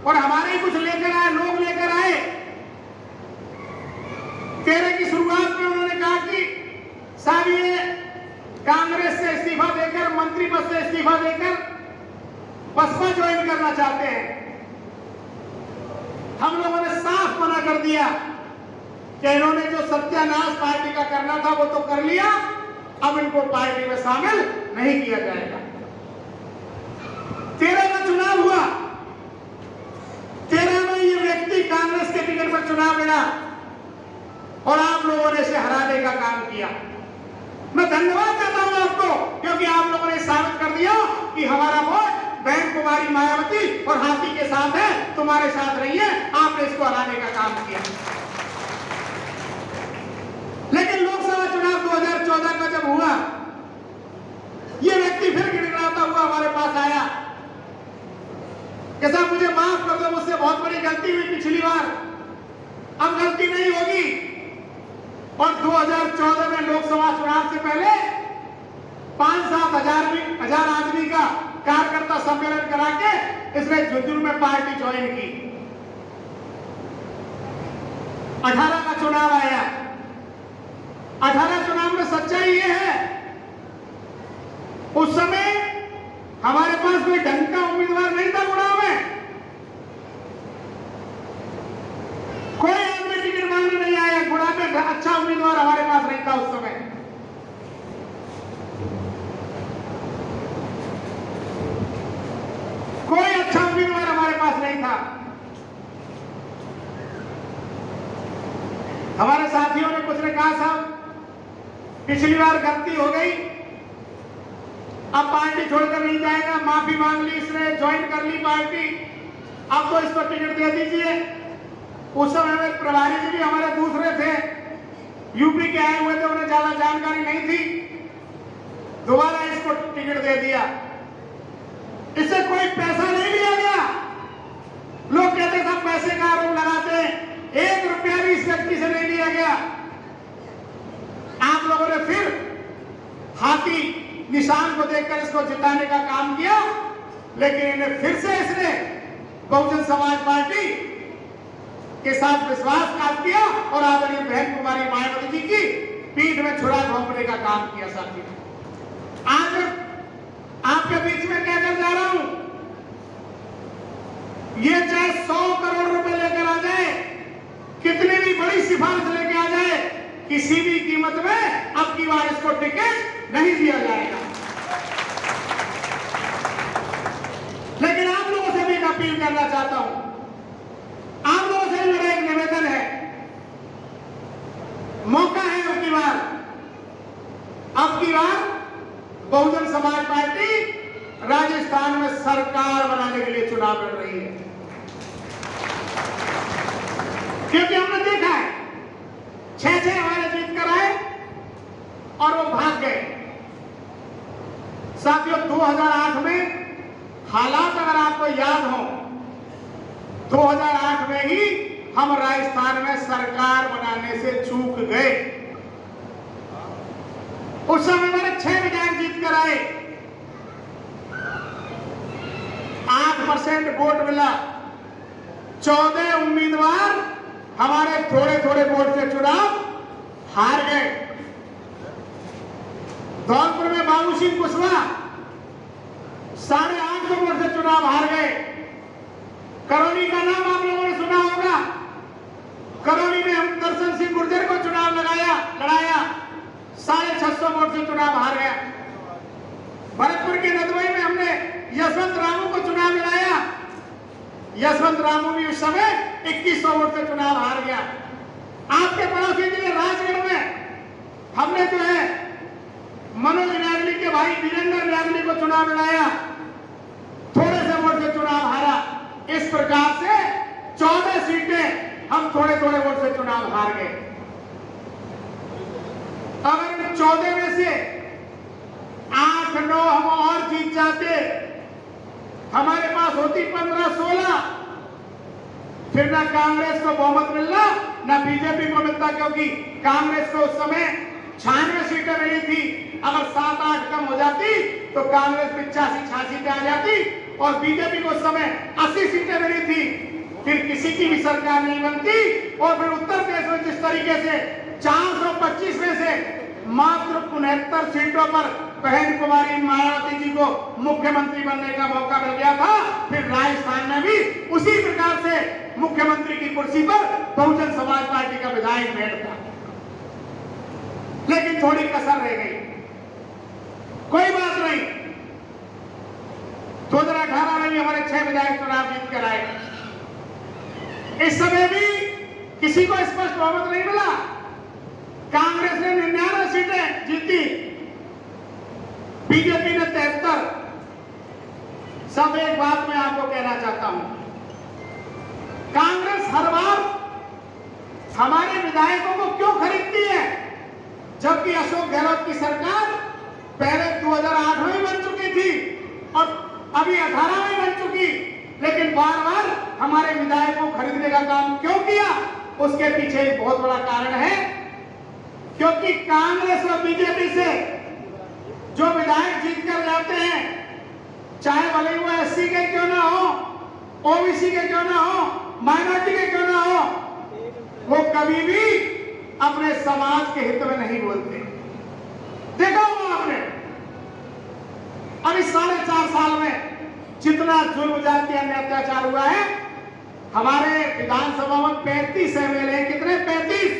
और हमारे ही कुछ लेकर आए, लोग लेकर आए। 13 की शुरुआत में उन्होंने कहा कि साहब ये कांग्रेस से इस्तीफा देकर, मंत्री पद से इस्तीफा देकर बसपा ज्वाइन करना चाहते हैं। हम लोगों ने साफ मना कर दिया कि इन्होंने जो सत्यानाश पार्टी का करना था वो तो कर लिया, अब इनको पार्टी में शामिल नहीं किया जाएगा। 13 का चुनाव हुआ, 13 में ये व्यक्ति कांग्रेस के टिकट पर चुनाव लड़ा और आप लोगों ने इसे हरा हराने का काम किया। मैं धन्यवाद देता हूं आपको, क्योंकि आप लोगों ने साबित कर दिया कि हमारा वोट बहन कुमारी मायावती और हाथी के साथ है, तुम्हारे साथ नहीं है। आपने इसको हराने का काम किया। लेकिन लोकसभा चुनाव 2014 का जब हुआ, ये व्यक्ति फिर गिड़गिड़ाता हुआ हमारे पास आया कि साहब मुझे माफ कर दो, मुझसे बहुत बड़ी गलती हुई पिछली बार, अब गलती नहीं होगी। और 2014 में लोकसभा चुनाव से पहले 5-7 हजार आदमी का कार्यकर्ता सम्मेलन करा के इसने झुंझुनू में पार्टी ज्वाइन की। 18 का चुनाव आया। 18 चुनाव में सच्चाई ये है, उस समय हमारे पास कोई ढंग का उम्मीदवार नहीं था। चुनाव में कोई आदमी टिकट मांगने नहीं आया। गुड़ा में अच्छा उम्मीदवार हमारे पास नहीं था उस समय। कोई अच्छा उम्मीदवार हमारे पास नहीं था। हमारे साथियों ने कुछ ने कहा साहब पिछली बार गलती हो गई, अब पार्टी छोड़कर नहीं जाएगा, माफी मांग ली इसने, ज्वाइन कर ली पार्टी, अब तो इसको टिकट दे दीजिए। उस समय में प्रभारी जी भी हमारे दूसरे थे, यूपी के आए हुए थे, उन्हें ज्यादा जानकारी नहीं थी, दोबारा इसको टिकट दे दिया। इससे कोई पैसा नहीं लिया गया। लोग कहते सब पैसे का आरोप लगाते हैं, 1 रुपया भी इस व्यक्ति से नहीं लिया गया। आप लोगों ने फिर हाथी निशान को देखकर इसको जिताने का काम किया, लेकिन इन्हें फिर से इसने बहुजन समाज पार्टी के साथ विश्वासघात किया और आदरणीय बहन कुमारी मायावती जी की पीठ में छुरा घोंपने का काम किया। साथी आज आपके बीच में कहकर जा रहा हूं, ये चाहे 100 करोड़ रुपए लेकर आ जाए, कितनी भी बड़ी सिफारिश लेके आ जाए, किसी भी कीमत में अब की बार इसको टिकट नहीं दिया जाएगा। लेकिन आप लोगों से भी एक अपील करना चाहता हूं, आप लोगों से मेरा एक निवेदन है, मौका है अब की बार बहुजन समाज पार्टी राजस्थान में सरकार बनाने के लिए चुनाव लड़ रही है। क्योंकि हमने देखा है 6-6 हमारे जीत कर आए और वो भाग गए। साथियों 2008 में हालात अगर आपको याद हो, 2008 में ही हम राजस्थान में सरकार बनाने से चूक गए। उस समय हमारे 6 विधायक जीत कर आए, 8% वोट मिला, 14 उम्मीदवार हमारे थोड़े थोड़े वोट से चुनाव हार गए। धौलपुर में बाबू सिंह कुशवाहा 850 वोट से चुनाव हार गए। करौली का नाम आप लोगों ने सुना होगा, करौली में हम दर्शन सिंह गुर्जर को चुनाव लड़ाया, 650 वोट से चुनाव हार गया। भरतपुर के नदवाई में हमने यशवंत रामू को चुनाव लड़ाया, यशवंत रामू भी उस समय 2100 वोट से चुनाव हार गया। आपके पड़ोसी जिले राजगढ़ में हमने जो है मनोज नागली के भाई वीरेंद्र नागली को चुनाव लड़ाया, थोड़े से वोट से चुनाव हारा। इस प्रकार से 14 सीटें हम थोड़े थोड़े वोट से चुनाव हार गए। अगर इन 14 में से 8-9 हम और जीत जाते, हमारे पास होती 15-16, फिर ना कांग्रेस को बहुमत मिलना ना बीजेपी को मिलता, क्योंकि कांग्रेस को उस समय 96 सीटें मिली थी। अगर 7-8 कम हो जाती तो कांग्रेस 85-86 पे आ जाती और बीजेपी को उस समय 80 सीटें मिली थी, फिर किसी की भी सरकार नहीं बनती। और फिर उत्तर प्रदेश में जिस तरीके से 425 में से मात्र 69 सीटों पर बहन कुमारी मायावती जी को मुख्यमंत्री बनने का मौका मिल गया था, फिर राजस्थान में भी उसी प्रकार से मुख्यमंत्री की कुर्सी पर बहुजन समाज पार्टी का विधायक बैठता, लेकिन थोड़ी कसर रह गई। कोई बात नहीं, 2018 में भी हमारे 6 विधायक चुनाव जीत कर आए। इस समय भी किसी को स्पष्ट बहुमत नहीं मिला, कांग्रेस ने 99 सीटें जीती, बीजेपी ने 73। सब एक बात मैं आपको कहना चाहता हूं, कांग्रेस हर बार हमारे विधायकों को क्यों खरीदती है, जबकि अशोक गहलोत की सरकार पहले 2008 में बन चुकी थी और अभी 18 में बन चुकी, लेकिन बार बार हमारे विधायकों को खरीदने का काम क्यों किया? उसके पीछे एक बहुत बड़ा कारण है, क्योंकि कांग्रेस और बीजेपी से जो विधायक जीत कर जाते हैं, चाहे भले वो एससी के क्यों ना हो, ओबीसी के क्यों ना हो, माइनॉरिटी के क्यों ना हो, वो कभी भी अपने समाज के हित में नहीं बोलते। देखा होगा आपने, अभी 4.5 साल में जितना जुल्म जाति अन्य अत्याचार हुआ है, हमारे विधानसभा में 35 एमएलए, कितने? 35।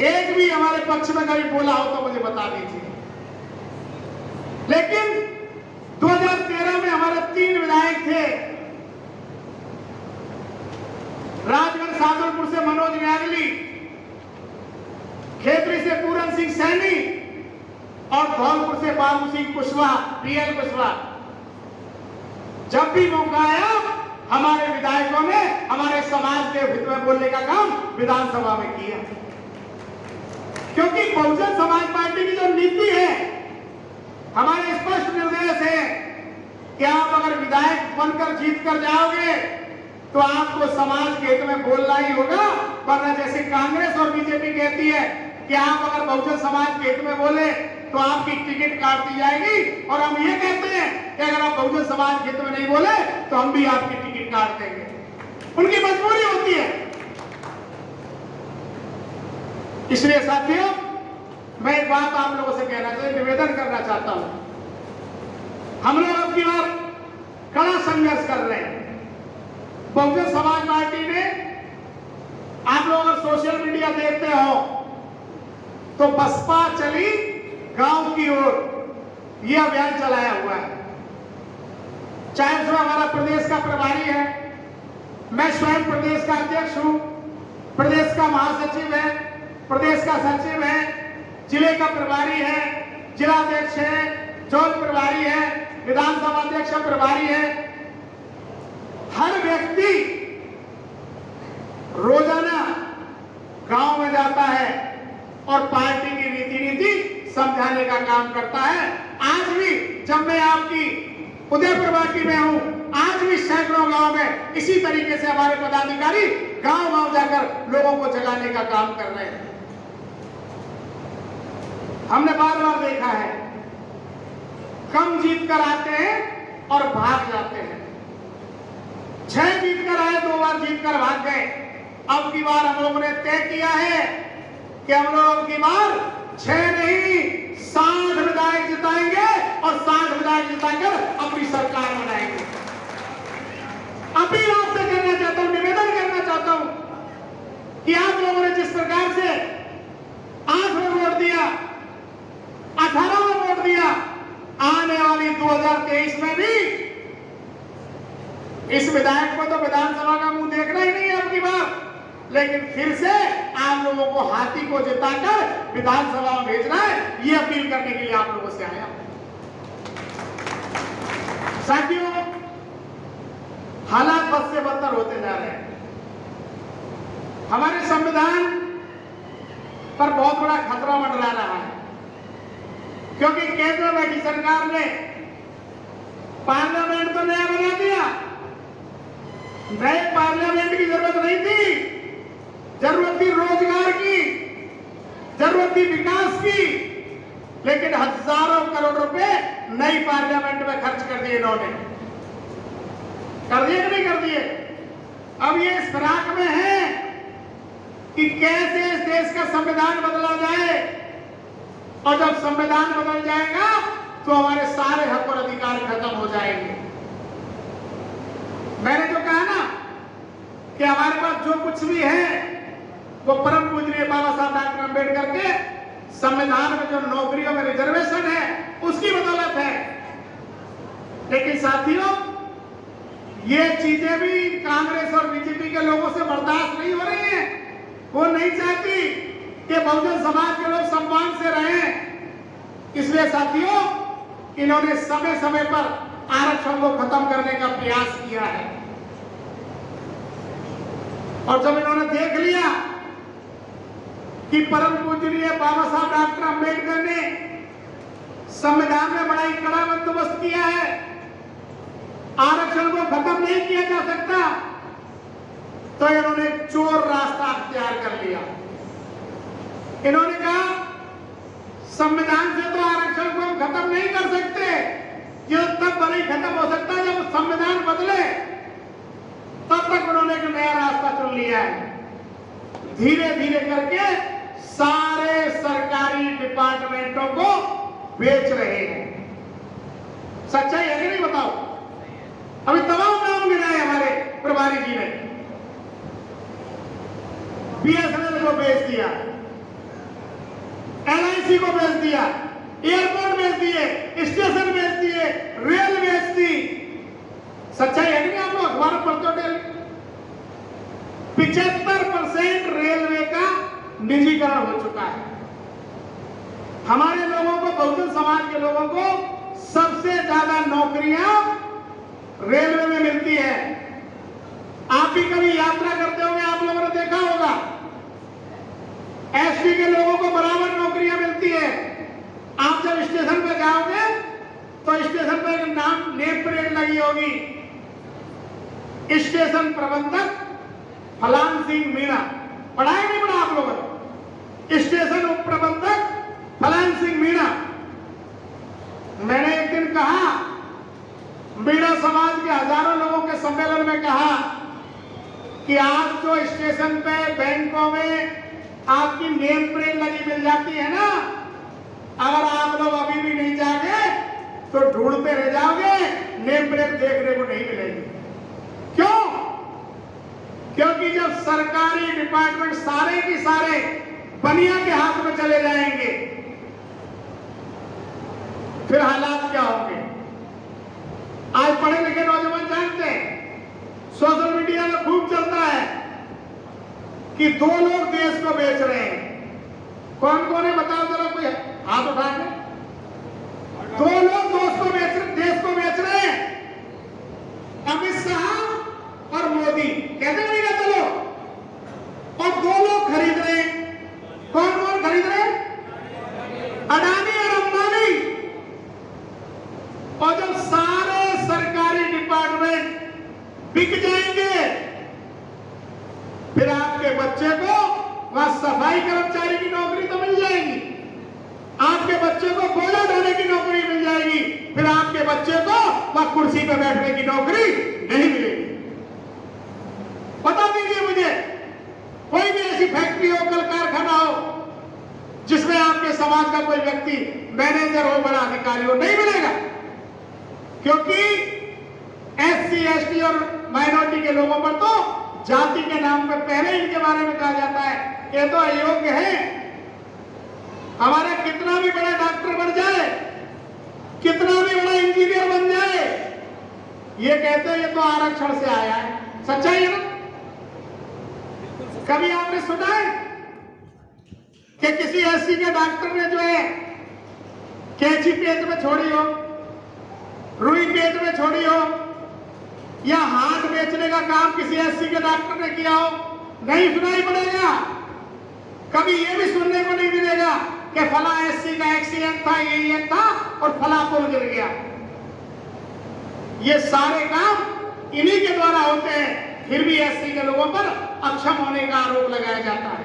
एक भी हमारे पक्ष में कभी बोला हो तो मुझे बता दीजिए। लेकिन 2013 में हमारे 3 विधायक थे, राजगढ़ सादुलपुर से मनोज न्यागली, खेतरी से पूरन सिंह सैनी और धौलपुर से बाबू सिंह कुशवाहा, पीएल कुशवाहा। जब भी मौका आया, हमारे विधायकों ने हमारे समाज के हित में बोलने का काम विधानसभा में किया, क्योंकि बहुजन समाज पार्टी की जो नीति है, हमारे स्पष्ट निर्देश है कि आप अगर विधायक बनकर जीत कर जाओगे तो आपको समाज के हित में बोलना ही होगा, वरना जैसे कांग्रेस और बीजेपी कहती है कि आप अगर बहुजन समाज के हित में बोले तो आपकी टिकट काट दी जाएगी, और हम ये कहते हैं कि अगर आप बहुजन समाज के हित में नहीं बोले तो हम भी आपकी टिकट काट देंगे। उनकी मजबूरी होती है। इसलिए साथियों, मैं एक बात आप लोगों से कहना चाहिए, निवेदन करना चाहता हूं। हम लोग अब की बार कड़ा संघर्ष कर रहे हैं। बहुजन समाज पार्टी ने, आप लोग अगर सोशल मीडिया देखते हो तो बसपा चली गांव की ओर, यह अभियान चलाया हुआ है। चाहे जो हमारा प्रदेश का प्रभारी है, मैं स्वयं प्रदेश का अध्यक्ष हूं, प्रदेश का महासचिव है, प्रदेश का सचिव है, जिले का प्रभारी है, जिलाध्यक्ष है, जोन प्रभारी है, विधानसभा अध्यक्ष प्रभारी है। हर व्यक्ति रोजाना गांव में जाता है और पार्टी की रीति नीति समझाने का काम करता है। आज भी जब मैं आपकी उदयपुर पार्टी में हूं, आज भी सैकड़ों गांव में इसी तरीके से हमारे पदाधिकारी गांव-गांव जाकर लोगों को जगाने का काम कर रहे हैं। हमने बार बार देखा है, कम जीत कर आते हैं और भाग जाते हैं। 6 जीत कर आए, 2 बार जीत कर भाग गए। अब की बार हम लोगों ने तय किया है कि हम लोग अब की बार 6 नहीं 60 विधायक जिताएंगे और 60 विधायक जिताकर अपनी सरकार बनाएंगे। अपील आपसे करना चाहता हूं, निवेदन करना चाहता हूं कि आप लोगों ने जिस प्रकार से 8 में वोट दिया, 18 में वोट दिया, आने वाली 2023 में भी इस विधायक को तो विधानसभा का मुंह देखना ही नहीं है अब की बार, लेकिन फिर से आप लोगों को हाथी को जिताकर विधानसभा में भेजना है, ये अपील करने के लिए आप लोगों से आया। साथियों, हालात बद से बदतर होते जा रहे हैं। हमारे संविधान पर बहुत बड़ा खतरा मंडरा रहा है, क्योंकि केंद्र में बैठी सरकार ने पार्लियामेंट तो नया बना दिया। नए पार्लियामेंट की जरूरत नहीं थी, जरूरत थी रोजगार की, जरूरत थी विकास की, लेकिन हजारों करोड़ रुपए नई पार्लियामेंट में खर्च कर दिए इन्होंने। कर दिए कि नहीं कर दिए? अब ये इस फिराक में है कि कैसे इस देश का संविधान बदला जाए, और जब संविधान बदल जाएगा तो हमारे सारे हक और अधिकार खत्म हो जाएंगे। मैंने जो कहा ना कि हमारे पास जो कुछ भी है वो परम पूजनीय बाबा साहब डॉक्टर अम्बेडकर के संविधान में जो नौकरियों में रिजर्वेशन है उसकी बदौलत है। लेकिन साथियों, ये चीजें भी कांग्रेस और बीजेपी के लोगों से बर्दाश्त नहीं हो रही हैं। वो नहीं चाहती कि बहुजन समाज के लोग सम्मान से रहें। इसलिए साथियों, इन्होंने समय समय पर आरक्षण को खत्म करने का प्रयास किया है। और जब इन्होंने देख लिया कि परम पूजनीय बाबा साहब डॉक्टर अंबेडकर ने संविधान में बड़ा ही कड़ा बंदोबस्त किया है, आरक्षण को खत्म नहीं किया जा सकता, तो इन्होंने चोर रास्ता अख्तियार कर लिया। इन्होंने कहा संविधान से तो आरक्षण को हम खत्म नहीं कर सकते, ये तब भले ही खत्म हो सकता है जब संविधान बदले। तब तक उन्होंने एक नया रास्ता चुन लिया है। धीरे धीरे करके सारे सरकारी डिपार्टमेंटों को बेच रहे हैं। सच्चाई है कि नहीं बताओ? अभी तमाम नाम गिनाए हमारे प्रभारी जी ने। बीएसएनएल को बेच दिया, एलआईसी को बेच दिया, एयरपोर्ट बेच दिए, स्टेशन बेच दिए, रेल बेच दी। सच्चाई है कि नहीं? आप लोग अखबार पढ़ते हो डेली। 75% रेलवे का निजीकरण हो चुका है। हमारे लोगों को, बहुजन समाज के लोगों को सबसे ज्यादा नौकरियां रेलवे में मिलती है। आप भी कभी यात्रा करते होंगे, आप लोगों ने देखा होगा एसटी के लोगों को बराबर नौकरियां मिलती है। आप जब स्टेशन पे जाओगे तो स्टेशन पर एक नाम नेम प्लेट लगी होगी, स्टेशन प्रबंधक फलान सिंह मीणा। पढ़ा है नहीं पढ़ा आप लोगों ने? स्टेशन उप प्रबंधक फलान सिंह मीणा। मैंने एक दिन कहा, मीणा समाज के हजारों लोगों के सम्मेलन में कहा कि आज जो स्टेशन पे बैंकों में आपकी नेम प्लेट लगी मिल जाती है ना, अगर आप लोग अभी भी नहीं जागे तो ढूंढते रह जाओगे, नेम प्लेट देखने को नहीं मिलेगी। क्यों? क्योंकि जब सरकारी डिपार्टमेंट सारे के सारे बनिया के हाथ में चले जाएंगे, फिर हालात क्या होंगे? आज पढ़े लिखे नौजवान जानते हैं, सोशल मीडिया में खूब चलता है कि दो लोग देश को बेच रहे हैं। कौन कौन है बताओ जरा, कोई हाथ उठा के। दो लोग देश को बेच रहे हैं, अमित शाह और मोदी। कहते नहीं कहते लोग। और दो लोग खरीद रहे हैं। कौन कौन खरीद रहे हैं? अडानी और अंबानी। और जब सारे सरकारी डिपार्टमेंट बिक जाएंगे, फिर आपके बच्चे को वहां सफाई कर्मचारी की नौकरी तो मिल जाएगी, आपके बच्चे को बोझा ढोने की नौकरी मिल जाएगी, फिर आपके बच्चे को वहां कुर्सी पर बैठने की नौकरी नहीं मिलेगी। बता दीजिए मुझे, कोई भी ऐसी फैक्ट्री हो, कल कारखाना हो, जिसमें आपके समाज का कोई व्यक्ति मैनेजर हो, बड़ा अधिकारी हो, नहीं मिलेगा। क्योंकि एससी, एसटी और माइनॉरिटी के लोगों पर तो जाति के नाम पर पहले इनके बारे में कहा जाता है ये तो अयोग्य है। हमारा कितना भी बड़ा डॉक्टर बन जाए, कितना भी बड़ा इंजीनियर बन जाए, ये कहते हैं ये तो आरक्षण से आया है। सच्चाई है ना? कभी आपने सुना है कि किसी एससी के डॉक्टर ने जो है कैंची पेट में छोड़ी हो, रुई पेट में छोड़ी हो, या हाथ बेचने का काम किसी एससी के डॉक्टर ने किया हो? नहीं सुनाई पड़ेगा। कभी ये भी सुनने को नहीं मिलेगा कि फला एससी का एक्सीडेंट था, ये था और फला पुल गिर गया। ये सारे काम इन्हीं के द्वारा होते हैं, फिर भी एससी के लोगों पर अक्षम होने का आरोप लगाया जाता है।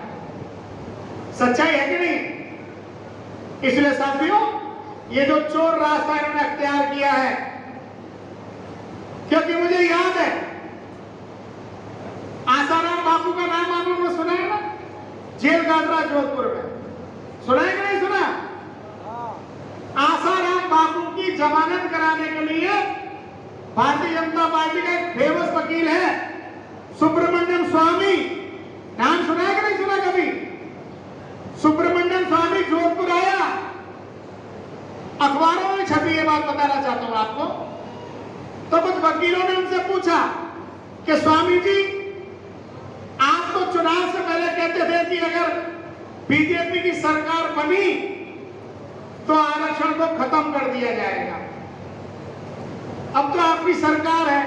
सच्चाई है कि नहीं? इसलिए साथियों, ये जो चोर रास्ता इन्होंने अख्तियार किया है, क्योंकि मुझे याद है आसाराम बापू का नाम आप लोगों ने सुना है ना? जेल गादरा जोधपुर में सुना है कि नहीं सुना? आसाराम बापू की जमानत कराने के लिए भारतीय जनता पार्टी का एक फेमस वकील है सुब्रमण्यम स्वामी, नाम सुना है कि नहीं सुना कभी? सुब्रमण्यम स्वामी जोधपुर आया, अखबारों में छपी ये बात बताना चाहता हूं आपको। तो कुछ वकीलों ने उनसे पूछा कि स्वामी जी, आप तो चुनाव चुनाव से पहले कहते थे कि अगर बीजेपी की सरकार बनी तो आरक्षण को खत्म कर दिया जाएगा। अब तो आपकी सरकार है,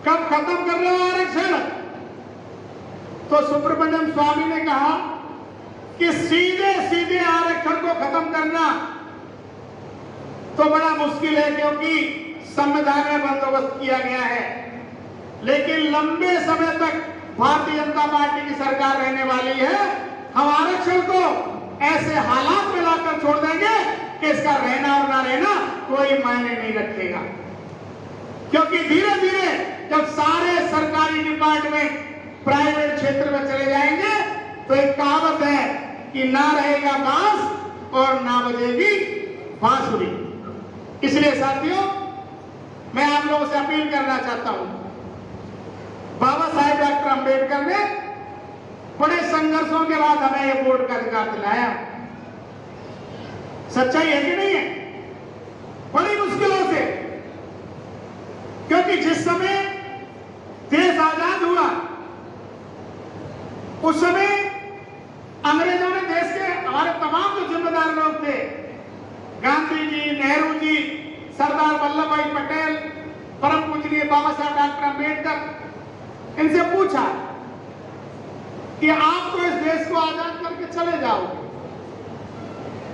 कब खत्म कर रहे हो आरक्षण? तो सुब्रमण्यम स्वामी ने कहा कि सीधे सीधे आरक्षण को खत्म करना तो बड़ा मुश्किल है, क्योंकि संविधान में बंदोबस्त किया गया है, लेकिन लंबे समय तक भारतीय जनता पार्टी की सरकार रहने वाली है। हम आरक्षण को ऐसे हालात में लाकर छोड़ देंगे कि इसका रहना और ना रहना कोई मायने नहीं रखेगा, क्योंकि धीरे धीरे जब सारे सरकारी डिपार्टमेंट प्राइवेट क्षेत्र में चले जाएंगे तो एक कहावत है कि ना रहेगा बांस और ना बजेगी बांसुरी। इसलिए साथियों, मैं आप लोगों से अपील करना चाहता हूं, बाबा साहेब डॉक्टर अंबेडकर ने बड़े संघर्षों के बाद हमें यह वोट का अधिकार दिलाया। सच्चाई है कि नहीं है? बड़ी मुश्किलों से, क्योंकि जिस समय देश आजाद हुआ उस समय अंग्रेजों ने देश के हमारे तमाम जो जिम्मेदार लोग थे, गांधी जी, नेहरू जी, सरदार वल्लभ भाई पटेल, परम पूजनीय बाबा साहब डॉक्टर अंबेडकर, इनसे पूछा कि आप तो इस देश को आजाद करके चले जाओगे,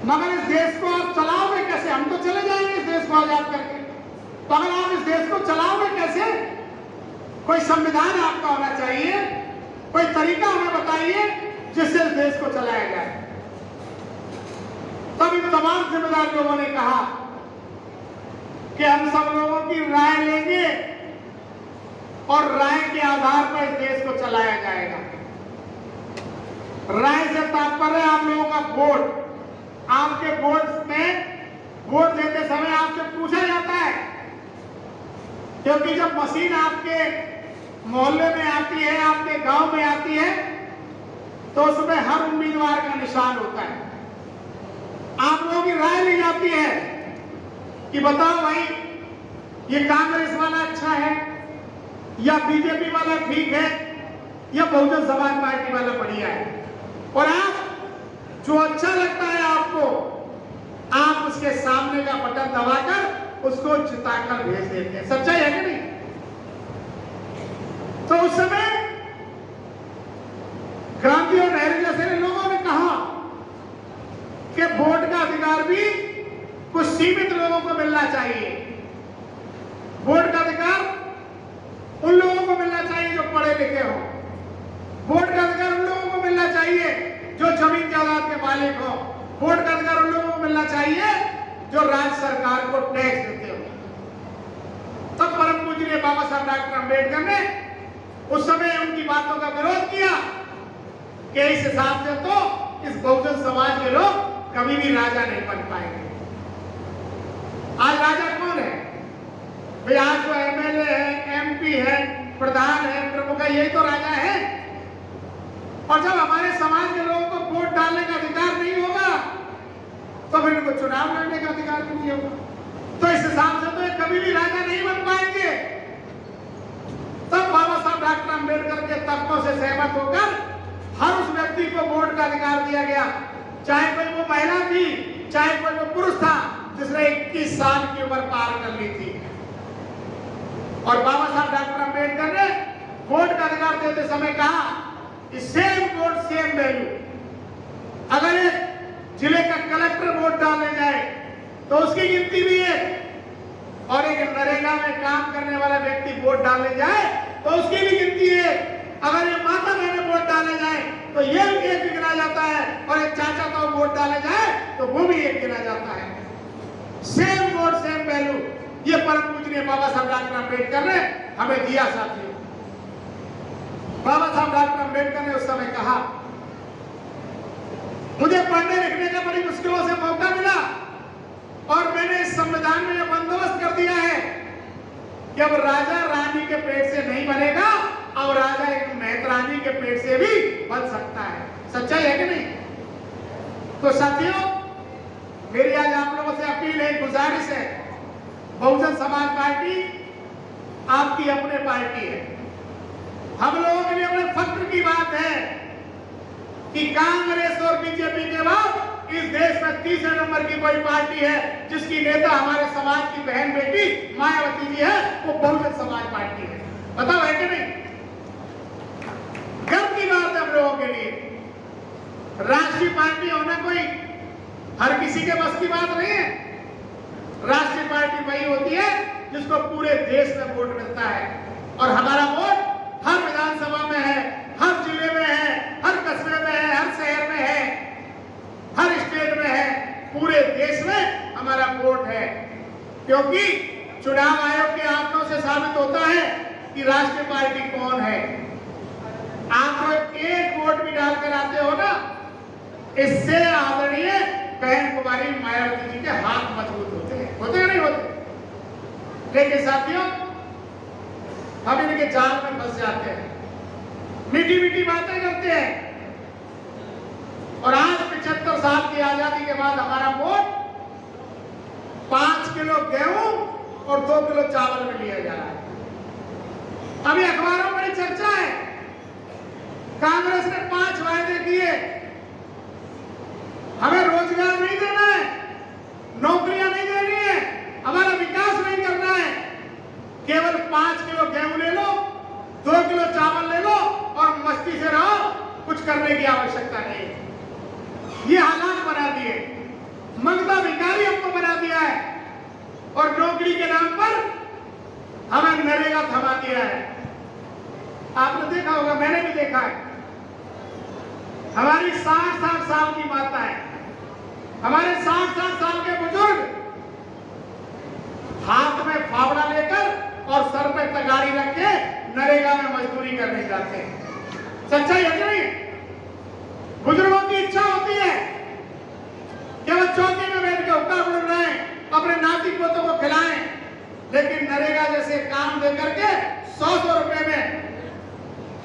मगर इस देश को आप चलाओगे कैसे? हम तो चले जाएंगे इस देश को आजाद करके, तो अगर आप इस देश को चलाओगे कैसे? कोई संविधान आपका होना चाहिए, कोई तरीका हमें बताइए जिससे इस देश को चलाया जाए। तब इन तमाम जिम्मेदार लोगों ने कहा कि हम सब लोगों की राय लेंगे और राय के आधार पर इस देश को चलाया जाएगा। राय से तात्पर्य आप लोगों का वोट। आपके वोट में वोट देते समय आपसे पूछा जाता है, क्योंकि जब मशीन आपके मोहल्ले में आती है, आपके गांव में आती है, तो उसमें हर उम्मीदवार का निशान होता है। आप लोगों की राय ली जाती है कि बताओ भाई, ये कांग्रेस वाला अच्छा है या बीजेपी वाला ठीक है या बहुजन समाज पार्टी वाला बढ़िया है, और आप जो अच्छा लगता है आपको, आप उसके सामने का बटन दबाकर उसको जिताकर भेज देते हैं। सच्चाई है कि नहीं? तो उस समय गांधी और नेहरू जैसे लोगों ने कहा कि वोट का अधिकार भी कुछ सीमित लोगों को मिलना चाहिए। वोट का अधिकार उन लोगों को मिलना चाहिए जो पढ़े लिखे हो। वोट का अधिकार उन लोगों को मिलना चाहिए जो जमीन जायदाद के मालिक हो। वोट का अधिकार उन लोगों को मिलना चाहिए जो राज्य सरकार को टैक्स देते हो। तब परम पूजनीय बाबा साहब डॉक्टर अंबेडकर ने उस समय उनकी बातों का विरोध किया कि इस हिसाब से तो इस बहुजन समाज के लोग कभी भी राजा नहीं बन पाएंगे। आज राजा कौन है भाई? आज जो एमएलए है, एमपी है, प्रधान है, प्रमुख है, यही तो राजा है। और जब हमारे समाज के लोगों को वोट डालने का अधिकार नहीं होगा तो फिर इनको चुनाव लड़ने का अधिकार भी नहीं होगा। तो इस हिसाब से तो ये कभी भी राजा नहीं बन पाएंगे। तब बाबा साहब डॉक्टर अंबेडकर के तर्कों से सहमत होकर हर उस व्यक्ति को वोट का अधिकार दिया गया, चाहे कोई वो महिला थी, चाहे कोई वो पुरुष था जिसने 21 साल की उम्र पार कर ली थी। और बाबा साहब डॉक्टर अंबेडकर ने वोट का अधिकार देते समय कहा कि सेम वोट सेम वैल्यू। अगर एक जिले का कलेक्टर वोट डालने जाए तो उसकी गिनती भी है, और एक नरेगा में काम करने वाला व्यक्ति वोट डालने जाए तो उसकी भी गिनती है। अगर ये माता बहने वोट डालने जाए तो ये एक गिना जाता है, और एक चाचा तो वोट डाले जाए तो वो भी एक गिना जाता है। सेम वोट सेम वैल्यू, ये परम पूजनीय बाबा साहब डॉक्टर अंबेडकर ने हमें दिया। साथियों, बाबा साहब डॉक्टर अंबेडकर ने उस समय कहा, मुझे पढ़ने लिखने का बड़ी मुश्किलों से मौका मिला और मैंने इस संविधान में यह बंदोबस्त कर दिया है कि अब राजा रानी के पेट से नहीं बनेगा, अब राजा एक मेहतरानी के पेट से भी बन सकता है। सच्चाई है कि नहीं? तो साथियों, मेरी आज आप लोगों से अपील है, गुजारिश है, बहुजन समाज पार्टी आपकी अपनी पार्टी है। हम लोगों के लिए बड़े फख्र की बात है कि कांग्रेस और बीजेपी के बाद इस देश में तीसरे नंबर की कोई पार्टी है जिसकी नेता हमारे समाज की बहन बेटी मायावती जी है, वो बहुजन समाज पार्टी है। बताओ है कि नहीं? गर्व की बात है हम लोगों के लिए। राष्ट्रीय पार्टी होना कोई हर किसी के बस की बात नहीं है। राष्ट्रीय पार्टी वही होती है जिसको पूरे देश में वोट मिलता है, और हमारा वोट हर विधानसभा में है, हर जिले में है, हर कस्बे में है, हर शहर में है, हर स्टेट में है, पूरे देश में हमारा वोट है। क्योंकि चुनाव आयोग के आंकड़ों से साबित होता है कि राष्ट्रीय पार्टी कौन है। आप लोग एक वोट भी डालकर आते हो ना, इससे आदरणीय बहन कुमारी मायावती जी के हाथ मजबूत होते हैं, होते हैं नहीं होते? लेकिन साथियों, हम इनके जाल में फंस जाते हैं, मीठी मीठी बातें करते हैं, और आज 75 साल की आजादी के बाद हमारा वोट 5 किलो गेहूं और 2 किलो चावल में लिया जा रहा है। अभी अखबारों में बड़ी चर्चा है, कांग्रेस ने 5 वायदे किए, हमें रोजगार नहीं देना है, नौकरियां नहीं देनी है, हमारा विकास नहीं करना है, केवल 5 किलो गेहूं ले लो, 2 किलो चावल ले लो और मस्ती से रहो, कुछ करने की आवश्यकता नहीं। ये हालात बना दिए, ममता भिखारी हमको बना दिया है, और नौकरी के नाम पर हमें नरेगा थमा दिया है। आपने देखा होगा, मैंने भी देखा है, हमारी 60-60 साल की माताएं, हमारे 60-60 साल के बुजुर्ग हाथ में फावड़ा लेकर और सर पे तगाड़ी रख के नरेगा में मजदूरी करने जाते हैं। सच्चाई है कि नहीं? बुजुर्गों की इच्छा होती है कि वो चौकी में बैठ के हुक्का बुड़ रहे हैं, अपने नाती पोतों को खिलाएं, लेकिन नरेगा जैसे काम दे करके 100-100 रुपए में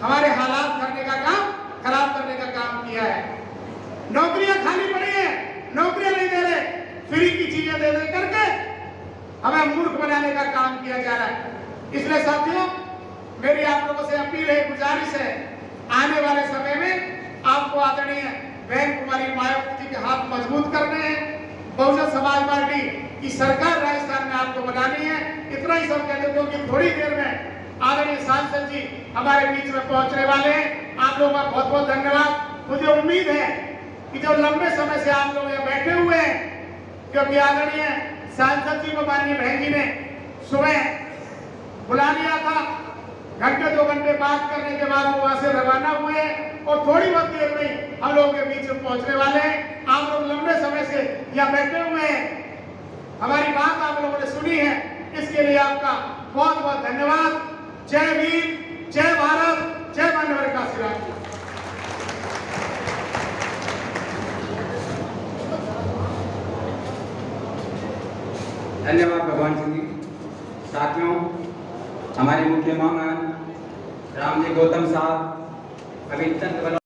हमारे हालात करने का काम, खराब करने का काम किया है। नौकरियां खाली पड़ी है, नौकरियां नहीं दे रहे, फ्री की चीजें दे करके हमें मूर्ख बनाने का काम किया जा रहा है। इसलिए साथियों, मेरी आप लोगों से अपील है, गुजारिश है, आने वाले समय में आपको आदरणीय बहन कुमारी मायावती जी के हाथ मजबूत करने हैं। बहुजन समाज पार्टी की सरकार राजस्थान में आपको बनानी है। इतना ही सब कहते, क्योंकि थोड़ी देर में आदरणीय सांसद जी हमारे बीच में पहुंचने वाले हैं। आप लोगों का बहुत बहुत धन्यवाद। मुझे उम्मीद है कि जो लंबे समय से आप लोग यहाँ बैठे हुए हैं, क्योंकि आदरणीय सांसद जी को माननीय बहन जी ने सुबह बुला लिया था, घंटे 2 घंटे बात करने के बाद वो वहां से रवाना हुए और थोड़ी बहुत देर में हम लोगों के बीच में पहुंचने वाले हैं। आप लोग लंबे समय से यहाँ बैठे हुए हैं, हमारी बात आप लोगों ने सुनी है, इसके लिए आपका बहुत बहुत धन्यवाद। जय भीम, जय भारत, जय मान्यवर काशीराज जी। धन्यवाद भगवान सिंह जी। साथियों, हमारे मुख्य मेहमान राम जी गौतम साहब अभी तक